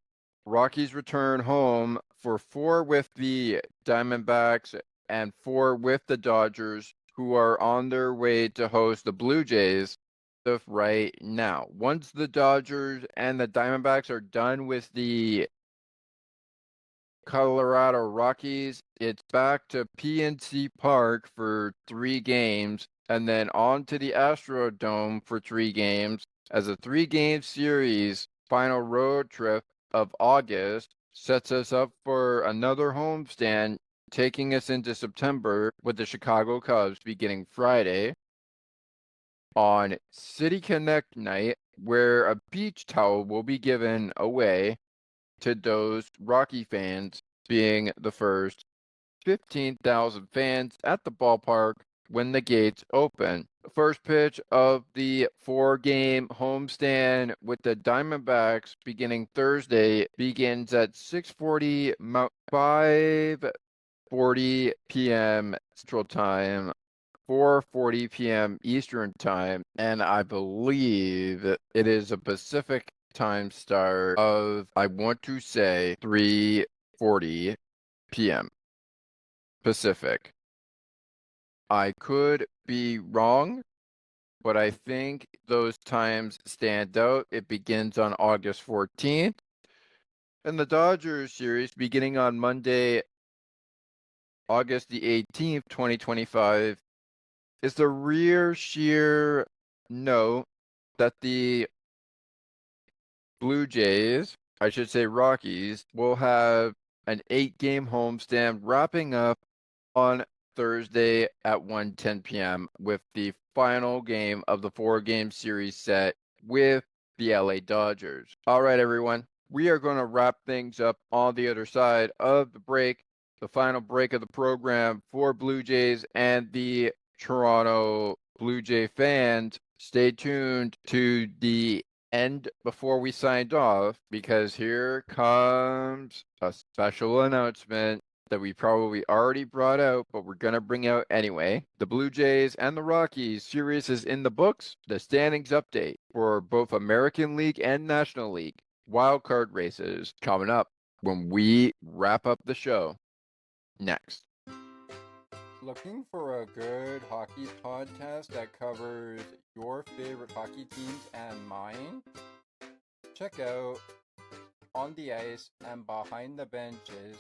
Rockies return home for 4 with the Diamondbacks and 4 with the Dodgers, who are on their way to host the Blue Jays right now. Once the Dodgers and the Diamondbacks are done with the Colorado Rockies, it's back to PNC Park for 3 games and then on to the Astrodome for 3 games as a 3-game series. Final road trip of August sets us up for another homestand, taking us into September with the Chicago Cubs beginning Friday on City Connect night, where a beach towel will be given away to those Rocky fans, being the first 15,000 fans at the ballpark when the gates open. The first pitch of the 4-game homestand with the Diamondbacks beginning Thursday begins at 6:40 5:40 p.m. Central Time, 4:40 p.m. Eastern Time, and I believe it is a Pacific time start of, I want to say, 3:40 p.m. Pacific. I could be wrong, but I think those times stand out. It begins on August 14th, and the Dodgers series beginning on Monday, August the 18th, 2025, is the rear sheer note that the Blue Jays, I should say Rockies, will have an 8-game homestand wrapping up on Thursday at 1:10 p.m. with the final game of the 4-game series set with the LA Dodgers. All right, everyone, we are going to wrap things up on the other side of the break, the final break of the program for Blue Jays and the Toronto Blue Jay fans. Stay tuned to the end before we signed off, because here comes a special announcement that we probably already brought out, but we're going to bring out anyway. The Blue Jays and the Rockies series is in the books. The standings update for both American League and National League wildcard races coming up when we wrap up the show next. Looking for a good hockey podcast that covers your favorite hockey teams and mine? Check out On the Ice and Behind the Benches,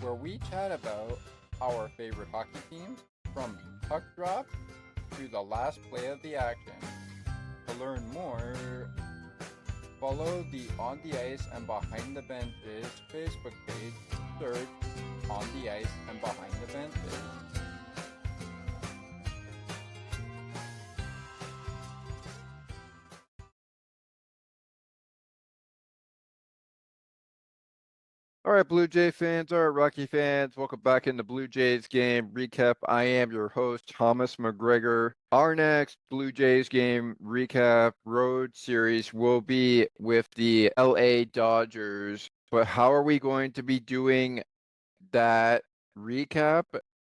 where we chat about our favorite hockey teams from puck drop to the last play of the action. To learn more, follow the On the Ice and Behind the Benches Facebook page. Search On the Ice and Behind the Benches. All right, Blue Jay fans, all right, Rocky fans, welcome back in the Blue Jays game recap. I am your host, Thomas McGregor. Our next Blue Jays game recap road series will be with the LA Dodgers. But how are we going to be doing that recap?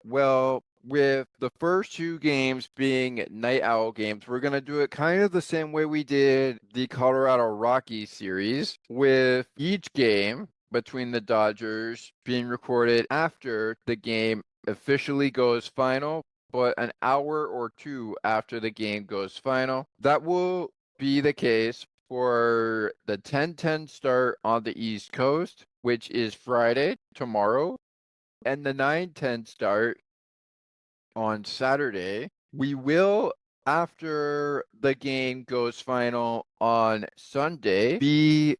Well, with the first two games being night owl games, we're going to do it kind of the same way we did the Colorado Rockies series, with each game between the Dodgers being recorded after the game officially goes final, but an hour or two after the game goes final. That will be the case for the 10:10 start on the East Coast, which is Friday, tomorrow, and the 9:10 start on Saturday. We will, after the game goes final on Sunday, be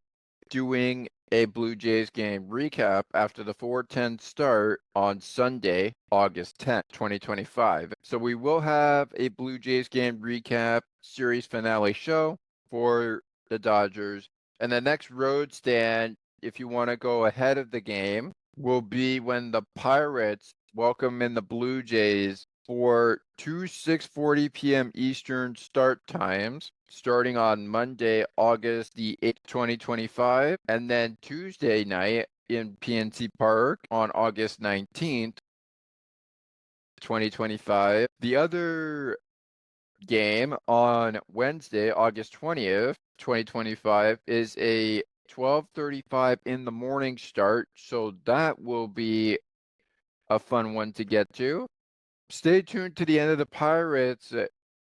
doing a Blue Jays game recap after the 4:10 start on Sunday, August 10th, 2025. So we will have a Blue Jays game recap series finale show for the Dodgers. And the next road stand, if you want to go ahead of the game, will be when the Pirates welcome in the Blue Jays for two 6:40 p.m. Eastern start times, starting on Monday, August the 8th, 2025, and then Tuesday night in PNC Park on August 19th, 2025. The other game on Wednesday, August 20th, 2025, is a 12:35 in the morning start, so that will be a fun one to get to. Stay tuned to the end of the Pirates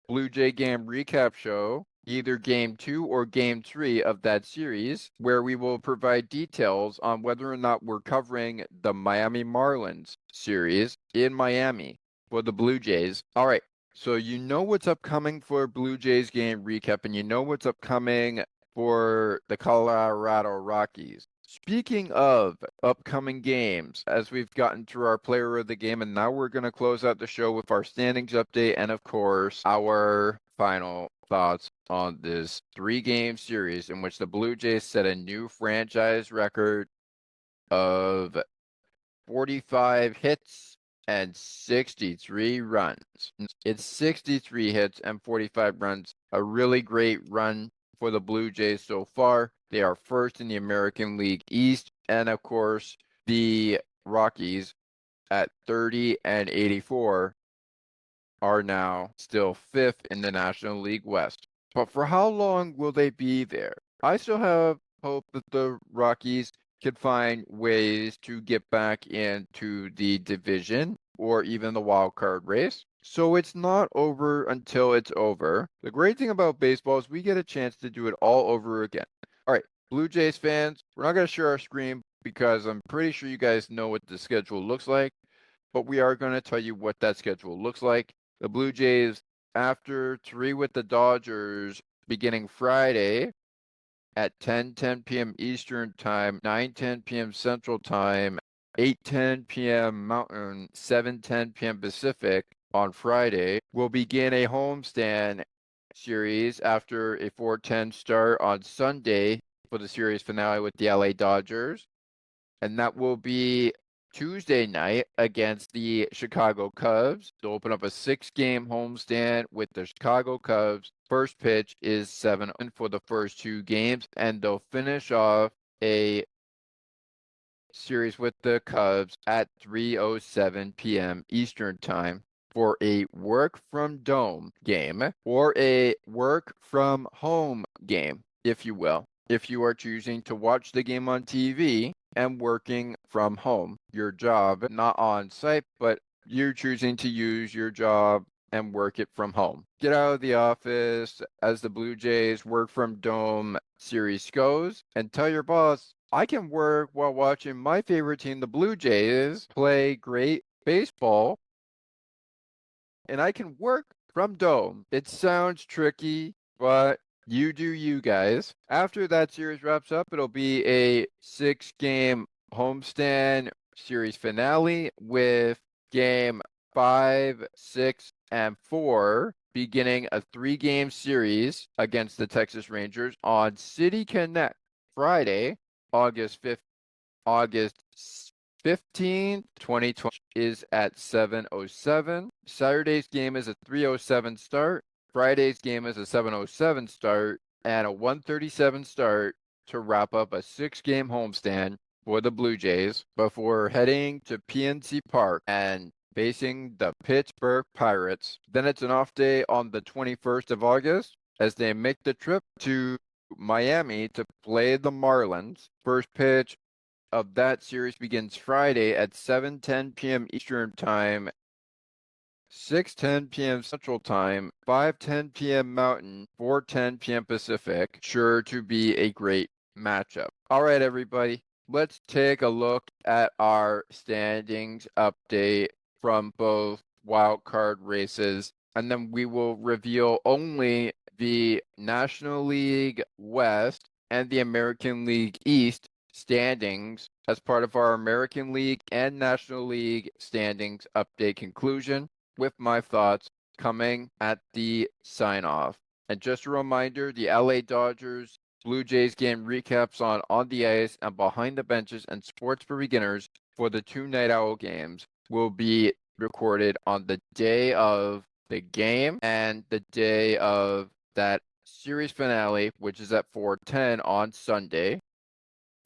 Blue Jay game recap show, either game 2 or game 3 of that series, where we will provide details on whether or not we're covering the Miami Marlins series in Miami for the Blue Jays. All right, so you know what's upcoming for Blue Jays game recap, and you know what's upcoming for the Colorado Rockies. Speaking of upcoming games, as we've gotten through our player of the game, and now we're going to close out the show with our standings update and, of course, our final thoughts on this 3-game series in which the Blue Jays set a new franchise record of 45 hits and 63 runs. It's 63 hits and 45 runs, a really great run for the Blue Jays so far. They are first in the American League East, and of course, the Rockies at 30 and 84 are now still fifth in the National League West. But for how long will they be there? I still have hope that the Rockies could find ways to get back into the division or even the wild card race. So it's not over until it's over. The great thing about baseball is we get a chance to do it all over again. All right, Blue Jays fans, we're not going to share our screen because I'm pretty sure you guys know what the schedule looks like, but we are going to tell you what that schedule looks like. The Blue Jays, after 3 with the Dodgers, beginning Friday at 10:10 p.m. Eastern Time, 9:10 p.m. Central Time, 8:10 p.m. Mountain, 7:10 p.m. Pacific on Friday, will begin a homestand series after a 4:10 start on Sunday for the series finale with the LA Dodgers. And that will be Tuesday night against the Chicago Cubs to open up a 6-game homestand with the Chicago Cubs. First pitch is 7 for the first 2 games, and they'll finish off a series with the Cubs at 3:07 p.m. Eastern Time for a work from dome game or a work from home game, if you will. If you are choosing to watch the game on TV and working from home, your job not on site, but you're choosing to use your job and work it from home. Get out of the office as the Blue Jays work from dome series goes, and tell your boss, I can work while watching my favorite team, the Blue Jays, play great baseball, and I can work from dome. It sounds tricky, but you do you guys. After that series wraps up, it'll be a 6-game homestand series finale with game 5, 6, and 4 beginning a 3-game series against the Texas Rangers on City Connect Friday, August 5th, August 15th, 2020 is at 7:07. Saturday's game is a 3:07 start. Friday's game is a 7:07 start and a 1:37 start to wrap up a 6-game homestand for the Blue Jays before heading to PNC Park and facing the Pittsburgh Pirates. Then it's an off day on the 21st of August as they make the trip to Miami to play the Marlins. First pitch of that series begins Friday at 7:10 p.m. Eastern Time, 6:10 p.m. Central Time, 5:10 p.m. Mountain, 4:10 p.m. Pacific. Sure to be a great matchup. All right, everybody, let's take a look at our standings update from both wild card races, and then we will reveal only the National League West and the American League East standings as part of our American League and National League standings update conclusion, with my thoughts coming at the sign-off. And just a reminder, the LA Dodgers Blue Jays game recaps on the ice and behind the benches and sports for beginners for the 2 Night Owl games will be recorded on the day of the game and the day of that series finale, which is at 4:10 on Sunday.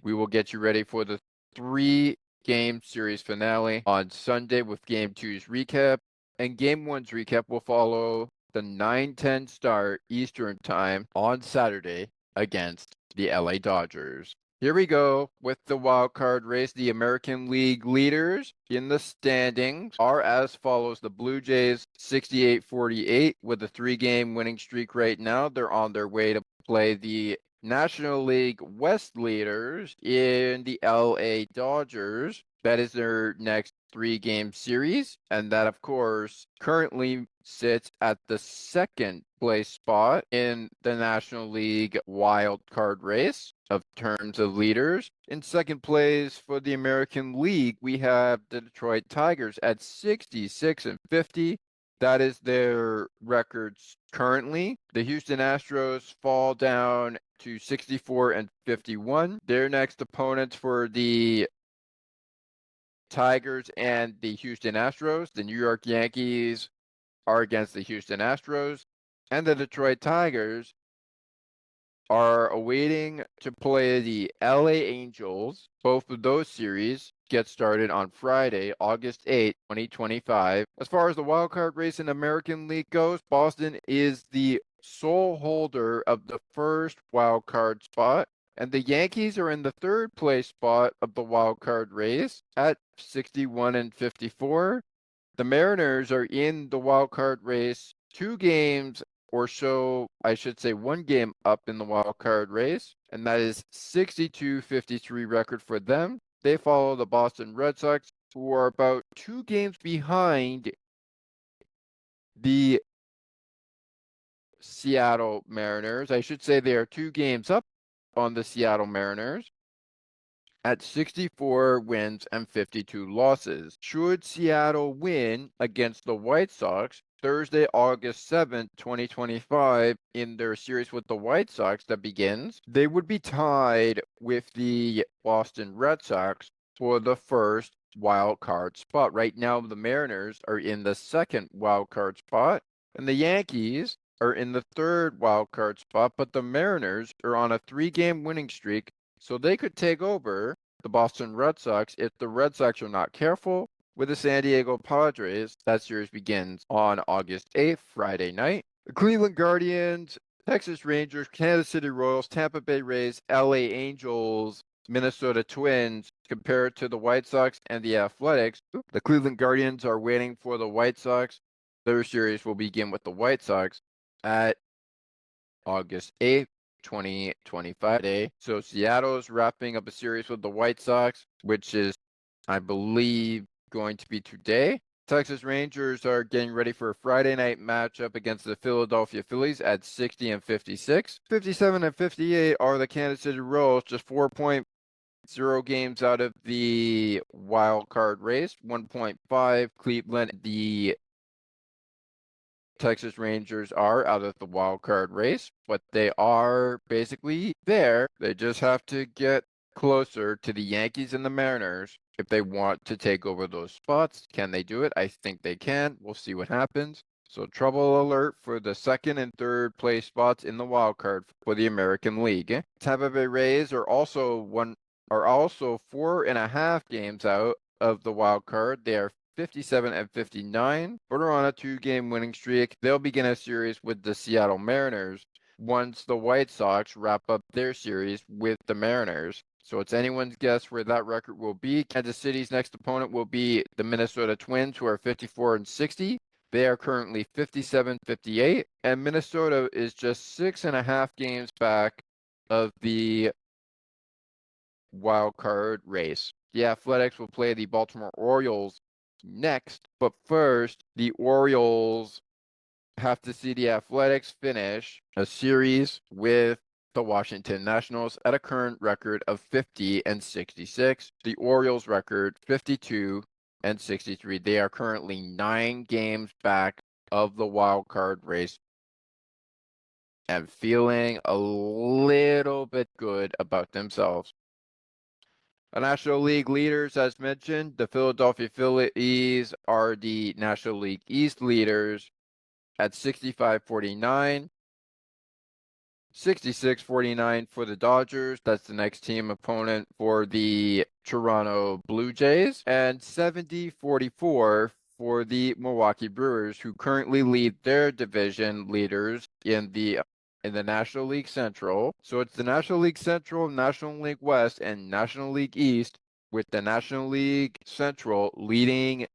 We will get you ready for the 3-game series finale on Sunday with Game 2's recap, and Game 1's recap will follow the 9:10 start Eastern Time on Saturday against the LA Dodgers. Here we go with the wild card race. The American League leaders in the standings are as follows. The Blue Jays 68-48 with a 3-game winning streak right now. They're on their way to play the National League West leaders in the LA Dodgers. That is their next 3-game series, and that, of course, currently sits at the 2nd place spot in the National League wild card race of terms of leaders. In 2nd place for the American League, we have the Detroit Tigers at 66-50. That is their records currently. The Houston Astros fall down to 64-51. Their next opponents for the Tigers and the Houston Astros, the New York Yankees are against the Houston Astros, and the Detroit Tigers are awaiting to play the LA Angels. Both of those series get started on Friday, August 8, 2025. As far as the wildcard race in American League goes, Boston is the sole holder of the first wildcard spot, and the Yankees are in the 3rd place spot of the wildcard race at 61-54. The Mariners are in the wildcard race 2 games or so, I should say 1 game up in the wild card race, and that is 62-53 record for them. They follow the Boston Red Sox, who are about 2 games behind the Seattle Mariners. I should say they are 2 games up on the Seattle Mariners at 64 wins and 52 losses. Should Seattle win against the White Sox Thursday, August 7th, 2025, in their series with the White Sox that begins, they would be tied with the Boston Red Sox for the first wild card spot. Right now, the Mariners are in the 2nd wild card spot, and the Yankees are in the 3rd wild card spot, but the Mariners are on a 3-game winning streak, so they could take over the Boston Red Sox if the Red Sox are not careful with the San Diego Padres. That series begins on August 8th, Friday night. The Cleveland Guardians, Texas Rangers, Kansas City Royals, Tampa Bay Rays, LA Angels, Minnesota Twins, compared to the White Sox and the Athletics. The Cleveland Guardians are waiting for the White Sox. Their series will begin with the White Sox at August 8th, 2025 day. So Seattle's wrapping up a series with the White Sox, which is, I believe, going to be today. Texas Rangers are getting ready for a Friday night matchup against the Philadelphia Phillies at 60-56. 57-58 are the Kansas City Royals, just 4.0 games out of the wild card race. 1.5 Cleveland. The Texas Rangers are out of the wild card race, but they are basically there. They just have to get closer to the Yankees and the Mariners if they want to take over those spots. Can they do it? I think they can. We'll see what happens. So trouble alert for the second and third place spots in the wild card for the American League. Tampa Bay Rays are also 4.5 games out of the wild card. They are 57 and 59, but are on a 2-game winning streak. They'll begin a series with the Seattle Mariners once the White Sox wrap up their series with the Mariners. So it's anyone's guess where that record will be. Kansas City's next opponent will be the Minnesota Twins, who are 54 and 60. They are currently 57-58, and Minnesota is just 6.5 games back of the wild card race. The Athletics will play the Baltimore Orioles next, but first, the Orioles have to see the Athletics finish a series with the Washington Nationals at a current record of 50 and 66. The Orioles record 52 and 63. They are currently 9 games back of the wild card race and feeling a little bit good about themselves. The National League leaders, as mentioned, the Philadelphia Phillies are the National League East leaders at 65-49. 66-49 for the Dodgers. That's the next team opponent for the Toronto Blue Jays. And 70-44 for the Milwaukee Brewers, who currently lead their division leaders in the National League Central. So it's the National League Central, National League West, and National League East, with the National League Central leading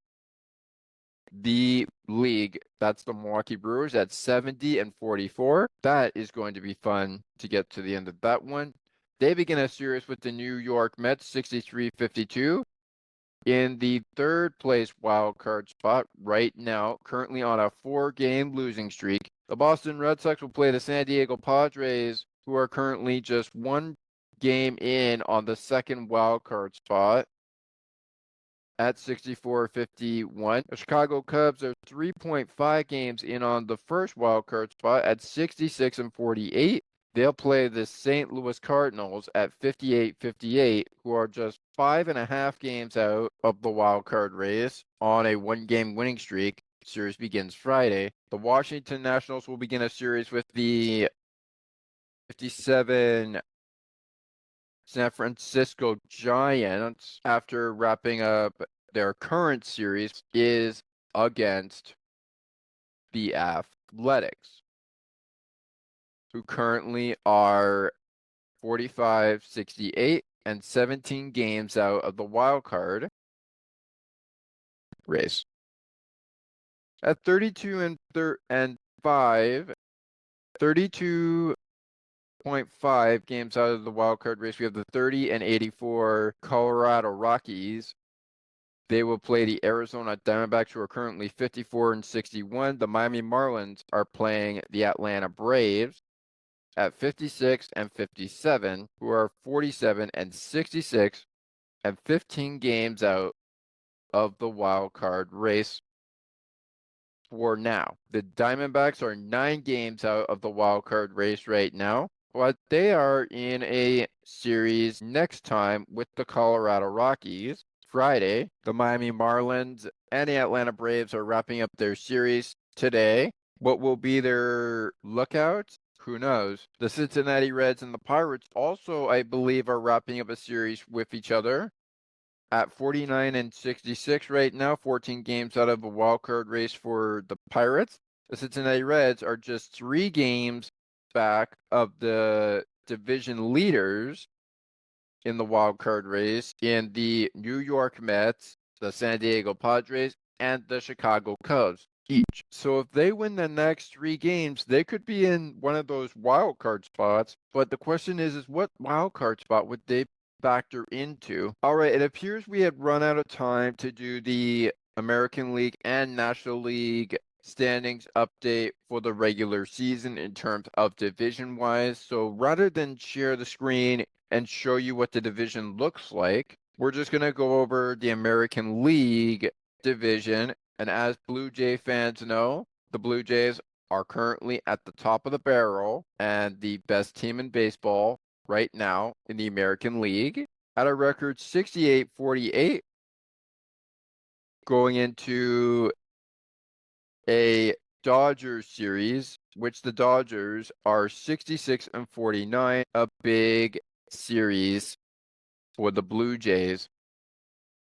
the league. That's the Milwaukee Brewers at 70-44. That is going to be fun to get to the end of that one. They begin a series with the New York Mets 63-52 in the third place wild card spot right now, currently on a 4-game losing streak. The Boston Red Sox will play the San Diego Padres, who are currently just 1 game in on the second wild card spot at 64-51. The Chicago Cubs are 3.5 games in on the first wildcard spot at 66-48. They'll play the St. Louis Cardinals at 58-58, who are just 5.5 games out of the wildcard race on a 1-game winning streak. Series begins Friday. The Washington Nationals will begin a series with the 57 San Francisco Giants after wrapping up their current series is against the Athletics, who currently are 45-68 and 17 games out of the wild card race. At 32 and 5, 32.5 games out of the wild card race, we have the 30-84 Colorado Rockies. They will play the Arizona Diamondbacks, who are currently 54-61. The Miami Marlins are playing the Atlanta Braves at 56-57, who are 47-66 and 15 games out of the wild card race for now. The Diamondbacks are 9 games out of the wild card race right now, but they are in a series next time with the Colorado Rockies. Friday, the Miami Marlins and the Atlanta Braves are wrapping up their series today. What will be their lookouts? Who knows? The Cincinnati Reds and the Pirates also, I believe, are wrapping up a series with each other at 49-66 right now, 14 games out of a wild card race for the Pirates. The Cincinnati Reds are just 3 games back of the division leaders in the wild card race in the New York Mets, the San Diego Padres, and the Chicago Cubs each. So if they win the next 3 games, they could be in one of those wild card spots. But the question is what wild card spot would they factor into? All right, it appears we had run out of time to do the American League and National League standings update for the regular season in terms of division wise. So rather than share the screen and show you what the division looks like, we're just going to go over the American League division. And as Blue Jay fans know, the Blue Jays are currently at the top of the barrel and the best team in baseball. right now in the American League at a record 68-48, going into a Dodgers series, which the Dodgers are 66-49, a big series for the Blue Jays,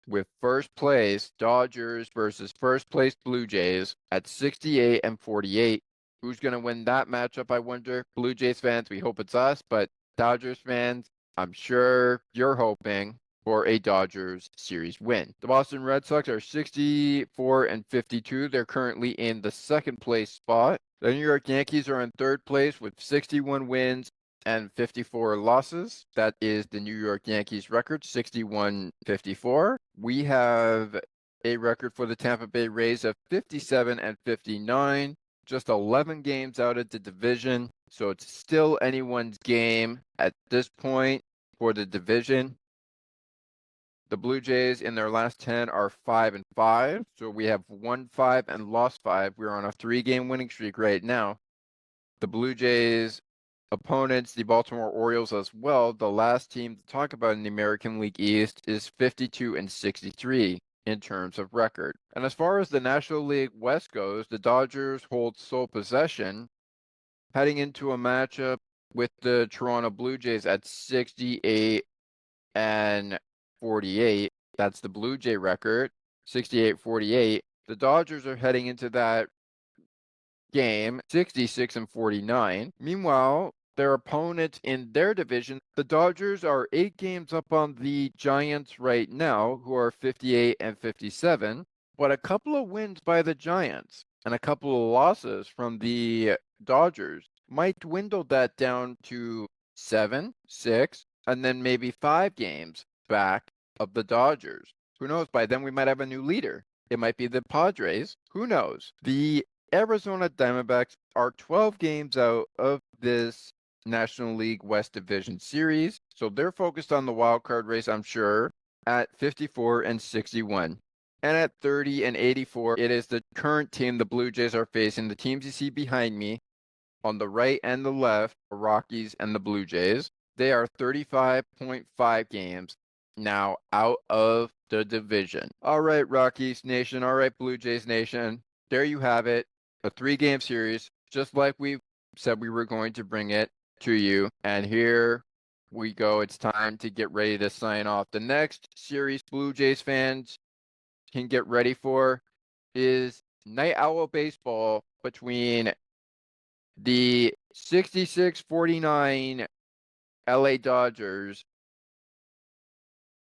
with first place Dodgers versus first place Blue Jays at 68-48. Who's going to win that matchup, I wonder? Blue Jays fans, we hope it's us, but Dodgers fans, I'm sure you're hoping for a Dodgers series win. The Boston Red Sox are 64-52. They're currently in the second place spot. The New York Yankees are in third place with 61 wins and 54 losses. That is the New York Yankees record, 61-54. We have a record for the Tampa Bay Rays of 57-59. Just 11 games out of the division, so it's still anyone's game at this point for the division. The Blue Jays in their last 10 are 5-5, so we have won 5 and lost 5. We're on a 3-game winning streak right now. The Blue Jays opponents, the Baltimore Orioles as well, the last team to talk about in the American League East, is 52-63. In terms of record. And as far as the National League West goes, the Dodgers hold sole possession, heading into a matchup with the Toronto Blue Jays at 68-48. That's the Blue Jay record, 68-48. The Dodgers are heading into that game 66-49. Meanwhile, their opponents in their division, the Dodgers are 8 games up on the Giants right now, who are 58-57, but a couple of wins by the Giants and a couple of losses from the Dodgers might dwindle that down to 7, 6, and then maybe 5 games back of the Dodgers. Who knows? By then we might have a new leader. It might be the Padres. Who knows? The Arizona Diamondbacks are 12 games out of this National League West Division Series, so they're focused on the wild card race, I'm sure, at 54-61. And at 30-84, it is the current team the Blue Jays are facing. The teams you see behind me on the right and the left, the Rockies and the Blue Jays. They are 35.5 games now out of the division. All right, Rockies Nation. All right, Blue Jays Nation. There you have it. A 3-game series, just like we said we were going to bring it to you. And here we go. It's time to get ready to sign off. The next series Blue Jays fans can get ready for is Night Owl Baseball between the 66-49 LA Dodgers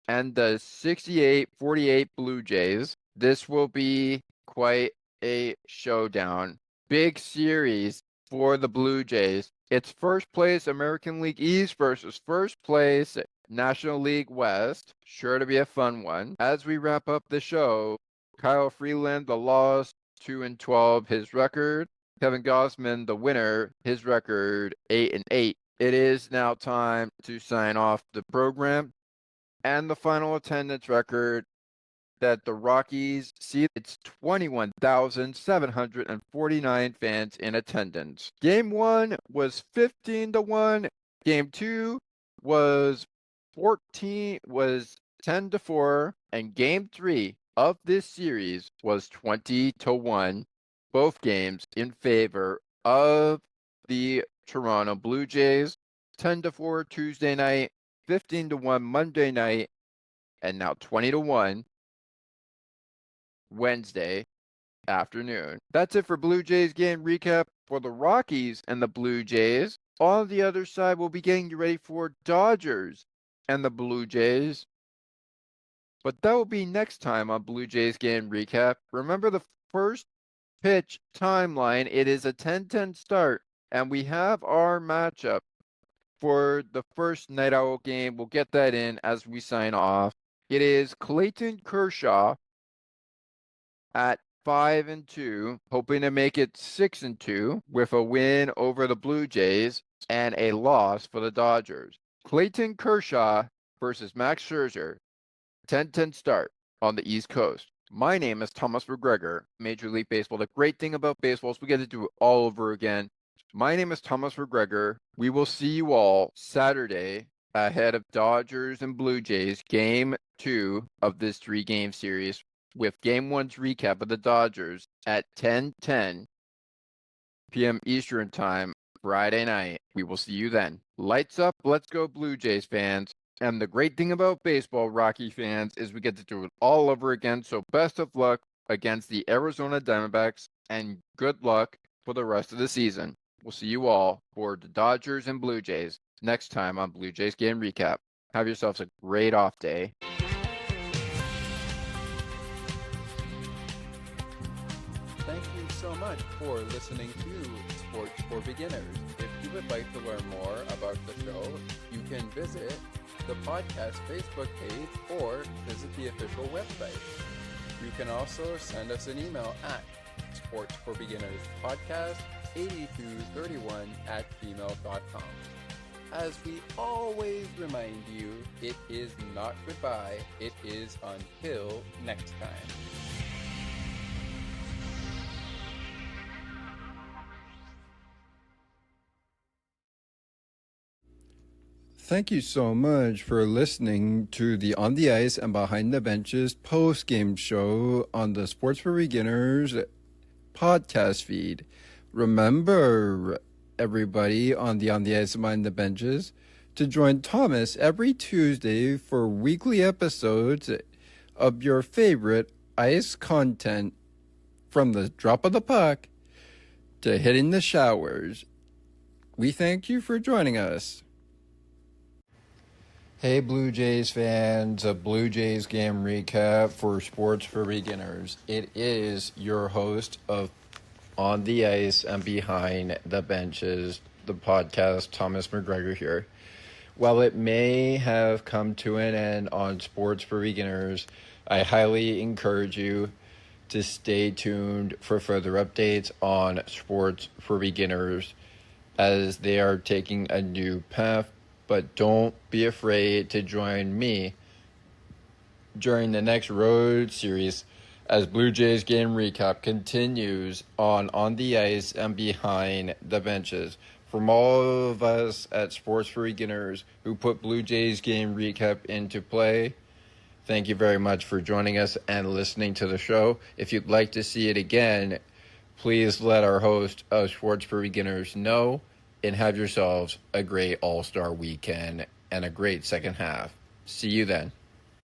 and the 68-48 Blue Jays. This will be quite a showdown. Big series for the Blue Jays. It's first place American League East versus first place National League West. Sure to be a fun one. As we wrap up the show, Kyle Freeland, the loss, 2-12, his record. Kevin Gausman, the winner, his record 8-8. It is now time to sign off the program. And the final attendance record that the Rockies see, it's 21,749 fans in attendance. Game 1 was 15-1. Game 2 was 10-4, and game 3 of this series was 20-1. Both games in favor of the Toronto Blue Jays. 10-4 Tuesday night, 15-1 Monday night, and now 20-1 Wednesday afternoon. That's it for Blue Jays game recap for the Rockies and the Blue Jays. On the other side, we'll be getting you ready for Dodgers and the Blue Jays. But that will be next time on Blue Jays game recap. Remember the first pitch timeline. It is a 10-10 start, and we have our matchup for the first Night Owl game. We'll get that in as we sign off. It is Clayton Kershaw at 5-2, hoping to make it 6-2 with a win over the Blue Jays and a loss for the Dodgers. Clayton Kershaw versus Max Scherzer, 10-10 start on the East Coast. My name is Thomas McGregor, Major League Baseball. The great thing about baseball is we get to do it all over again. My name is Thomas McGregor. We will see you all Saturday ahead of Dodgers and Blue Jays Game 2 of this 3-game series, with Game 1's recap of the Dodgers at 10:10 p.m. Eastern Time, Friday night. We will see you then. Lights up, let's go Blue Jays fans. And the great thing about baseball, Rocky fans, is we get to do it all over again. So best of luck against the Arizona Diamondbacks, and good luck for the rest of the season. We'll see you all for the Dodgers and Blue Jays next time on Blue Jays Game Recap. Have yourselves a great off day. Thank you so much for listening to Sports for Beginners. If you would like to learn more about the show, you can visit the podcast Facebook page or visit the official website. You can also send us an email at sportsforbeginnerspodcast 8231 at gmail.com. As we always remind you, it is not goodbye, it is until next time. Thank you so much for listening to the On the Ice and Behind the Benches post-game show on the Sports for Beginners podcast feed. Remember, everybody on the Ice and Behind the Benches, to join Thomas every Tuesday for weekly episodes of your favorite ice content, from the drop of the puck to hitting the showers. We thank you for joining us. Hey Blue Jays fans, a Blue Jays game recap for Sports for Beginners. It is your host of On the Ice and Behind the Benches, the podcast, Thomas McGregor here. While it may have come to an end on Sports for Beginners, I highly encourage you to stay tuned for further updates on Sports for Beginners, as they are taking a new path. But don't be afraid to join me during the next road series as Blue Jays game recap continues on the Ice and Behind the Benches. From all of us at Sports for Beginners who put Blue Jays game recap into play, thank you very much for joining us and listening to the show. If you'd like to see it again, please let our host of Sports for Beginners know, and have yourselves a great All-Star weekend and a great second half. See you then.